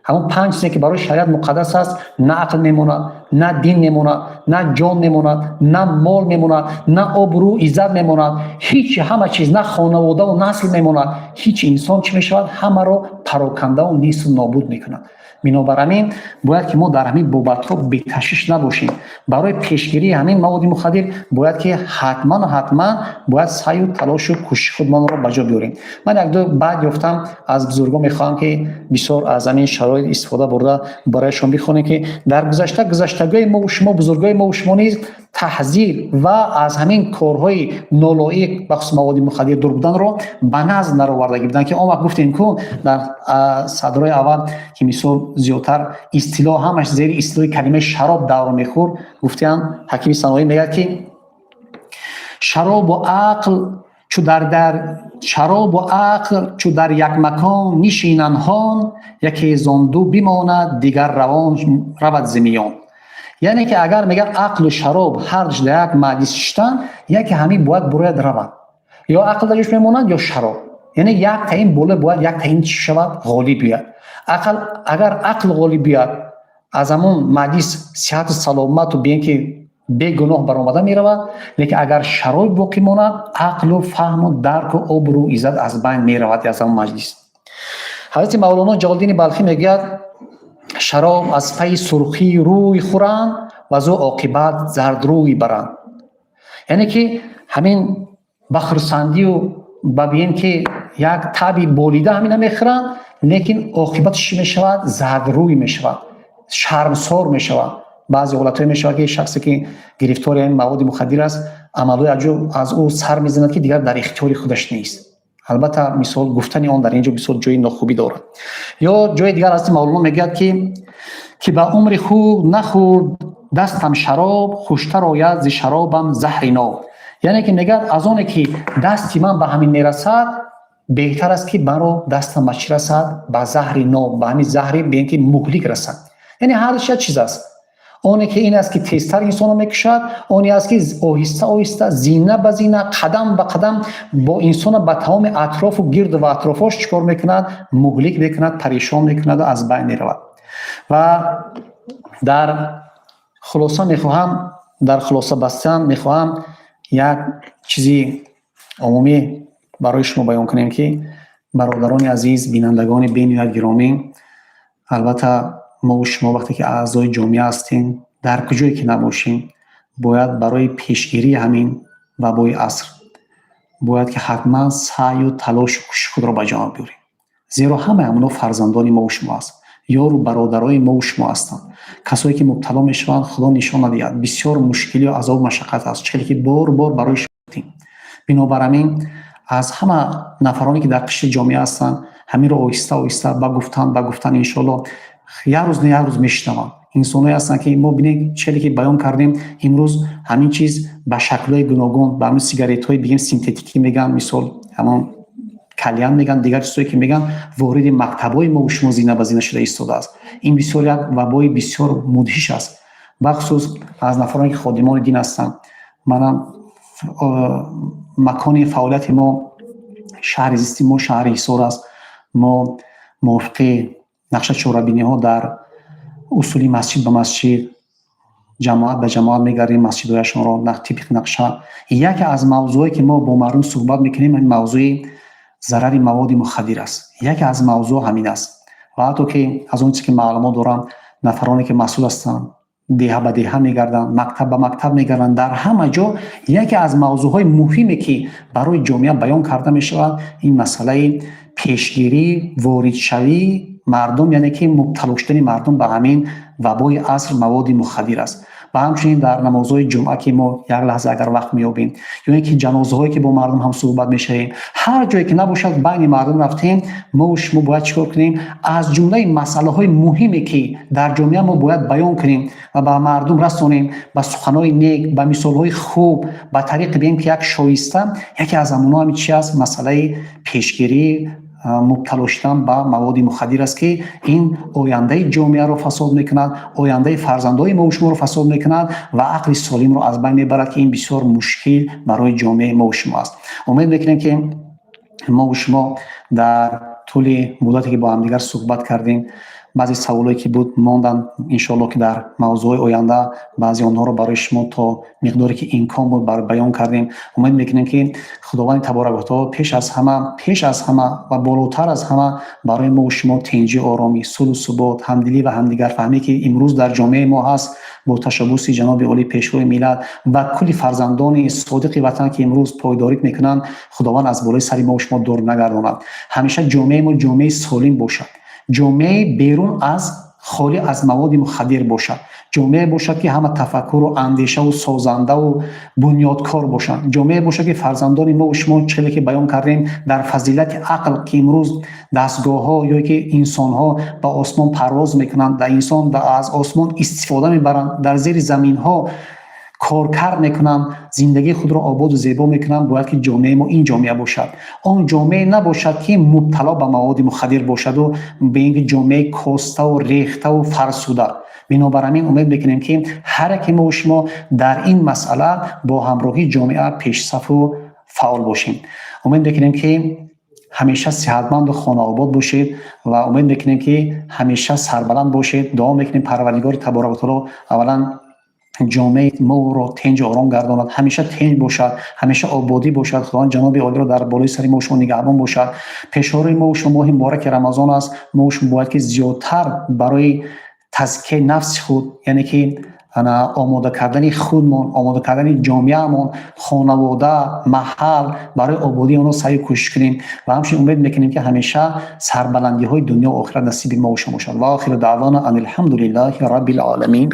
همون 5 چیزی که برای شریعت مقدس است، نه عقل میمونه، نه دین میموند، نه جان میموند، نه مال میموند، نه آبرو عزت میموند، هیچ همه چیز، نه خانواده و نسل میموند. هیچ انسان چی میشود؟ همه رو پراکنده و نیست و نابود میکند. بنابر همین باید که ما در همین بابت‌ها بی‌تشویش نباشیم. برای پیشگیری همین مواد مخدر باید که حتما باید سعی و تلاش و کوشش خودمان را به جا بیاریم. من یک دو بعد گفتم از بزرگان میخوام که بسیار از همین شرایط استفاده برده برایشان بخونیم که در گذشتگی ما و شما، بزرگای ما و شما نیز تحذیر و از همین کارهای نالایق بخصوص مواد مخدر دور بودن رو به نظر نآوردگی بودن که آن وقت گفتیم که در صدرهای اول که مثال زیادتر اصطلاح همش زیر اصطلاح کلمه شراب دور میخورد، گفتن حکیم صنوایی میگه که شراب و عقل چو در یک مکان نشینند هان، یکی زان دو بماند دیگر رود ز میان. یعنی که اگر میگن عقل و شراب هر دو در یک مجلس شدن، یکی همین باید رود، یا عقل در جوش میماند یا شراب. یعنی یک تعیین بالا باید یک تعیین چی شود؟ غالب بیاد. اگر عقل غالب بیاد از همون مجلس صحت و سلامت و بیان که بی گناه برآمده می رود، لیکن اگر شراب باقی ماند عقل و فهم و درک و آبرو و عزت از بین می رود از همون مجلس. حضرت مولانا جلال‌الدین بلخی میگه شراب از پی سرخی روی خورند و زو عاقبت زرد روی برند. یعنی که همین بخرسندی و ببین که یک طبی بولیده همین میخورند، لیکن عاقبتش می شود؟ زرد روی می شود، شرمسار می شود. بعضی حالت‌های می شود که شخصی که گرفتار این مواد مخدر است عملهای از او سر میزند که دیگر در اختیار خودش نیست. البته مثال گفتن آن در اینجا بسیار جای ناخوبی دارد. یا جای دیگر از مولانا میگه که به عمر خود نخورد دستم شراب، خوشتر آید ز شرابم زهر ناب. یعنی که میگه از آنی که دستی من به همین میرسد بهتر است که برای دستم به چی رسد؟ به زهر ناب، به همین زهر به اینکه مهلک رسد. یعنی هر چیز است. آنی که این است که تیزتر انسان رو میکشد، آنی است که آهسته زینه به زینه قدم به قدم با انسان به تمام اطراف و گرد و اطرافش چکار میکند؟ مهلک میکند، پریشان میکند و از بین میرود. و در خلاصه بستن میخواهم یک چیزی عمومی برای شما بیان کنیم که برادران عزیز، بینندگان بین‌المللی گرامی، البته ما و شما وقتی که اعضای جامعه هستیم در کجایی که نباشیم باید برای پیشگیری همین وبای عصر باید که حتما سعی و تلاش و کوشش خود را به جا بیاریم، زیرا همه اونا فرزندان ما و شما است، یار و برادرای ما و شما هستند. کسایی که مبتلا میشوند خدا نشان ندهد بسیار مشکلی و عذاب مشقت است، چیزی که بار برای شما گفتیم. بنابر همین از همه نفرانی که در قشر جامعه هستند همین را آهسته با گفتن ان شاء الله یک روز میشنوند. انسانایی هستند که ما ببینید چیزی که بیان کردیم امروز همین چیز به شکل‌های گوناگون، به همین سیگارت‌های بگیم سینتتیکی میگن، مثال همون کلیان میگن، دیگر چیزایی که میگن وارد مکتب‌های ما و شما زینه به زینه شده ایستاده است. این بسیار یک وبای بسیار مدهش است، بخصوص از نفرانی که خادمان دین هستند. منم مکان فعالیت ما شهر زیستی ما شهر حصار است. ما موافق نقشه چهاربینی ها در اصولی مسجد به مسجد، جماعت به جماعت میگردیم مسجدهایشان را طبق نقشه. یکی از موضوعی که ما با مردم صحبت میکنیم این موضوع ضرر مواد مخدر است. یکی از موضوع همین است. و حتی که از اون چیزی که معلومات دارم نفرانی که مسئول هستند دیه به دیه میگردن، مکتب به مکتب میگردن، در همه جا یکی از موضوعهای مهمی که برای جامعه بیان کرده میشود این مسئله پیشگیری وارد شوی مردم، یعنی که مبتلا شدن مردم به همین وبای عصر مواد مخدر است. و همچنین در نمازهای جمعه که ما یک لحظه اگر وقت میابیم یا اینکه جنازه هایی که با مردم هم صحبت میشه، هر جایی که نباشد بین مردم رفتیم، ما و شما باید چیکار کنیم؟ از جمله مسئله های مهمی که در جامعه ما باید بیان کنیم و به مردم رسونیم، با سخنهای نیک، با مثال های خوب، با طریق بگیم که یک شایسته. یکی از همونها همین چی است؟ مسئله پیشگیری مبتلا شدن به مواد مخدر است که این آینده جامعه را فساد میکند، آینده فرزندان ما و شما را فساد میکند و عقل سالم را از بین میبرد که این بسیار مشکل برای جامعه ما و شما است. امید میکنیم که ما و شما در طول مدتی که با هم دیگر صحبت کردیم баъзе саволое ки буд мондан иншоалло ки дар мавзӯи оянда баъзи онҳоро барои шумо то миқдоре ки имкон буд баён кардем. умед мекунем ки худованди таборак ва таоло пеш аз ҳама ва болотар аз ҳама барои мо шумо тинҷи оромӣ, сулҳу субот, ҳамдилӣ ва ҳамдигарфаҳмӣ ки имрӯз дар ҷомеаи мо ҳаст бо ташаббуси ҷаноби олӣ пешвои миллат ва кулли фарзандони содиқи ватан ки имрӯз пойдорӣ мекунанд, худованд аз болои сари мо шумо дур нагардонад. ҳамеша ҷомеаи мо ҷомеаи солим бошад, ҷомеаи берун аз холӣ аз маводи мухаддир бошад, ҷомеа бошад ки ҳама тафаккуру андешаву созандаву бунёдкор бошанд, ҷомеа бошад ки фарзандони мо шумо чиле ки баён кардем дар фазилати ақл ки имрӯз дастгоҳҳо ё ки инсонҳо ба осмон парвоз мекунанд, инсон аз осмон истифода мебаранд, дар зери заминҳо коркард мекунанд, зиндагии худро ободу зебо мекунанд. бояд ки ҷомеаи мо ин ҷомеа бошад, он ҷомеа набошад ки мубтало ба маводи мухаддир бошаду ба ин ҷомеаи коставу рехтаву фарсуда. бинобар ҳамин умед мекунем ки ҳар яке мо шумо дар ин масъала бо ҳамроҳии ҷомеа пешсафу фаъол бошем. умед мекунем ки ҳамеша сиҳатманду хонаобод бошед ва умед мекунем ки ҳамеша сарбаланд бошед. дуо мекунем парвардигори таборак ва таоло аввалан ҷомеаи моро тинҷ ором гардонад, ҳамеша тинҷ бошад, ҳамеша ободӣ бошад. худованд ҷаноби олиро дар болои сари мо шумо нигаҳбон бошад. пешораи мо шумо моҳи мубораки рамазон аст. мо шумо бояд ки зиёдтар барои тазкияи нафси худ, яъне ки омода кардани худмон, омода кардани ҷомеаамон, хонавода, маҳал барои ободии онҳо саъю кӯшиш кунем ва ҳамчунин умед мекунем ки ҳамеша сарбаландиҳои дунё ва охират насиби мо шумо бошад. ва охиру даъвона анил ҳамдулиллаҳи раббил оламин.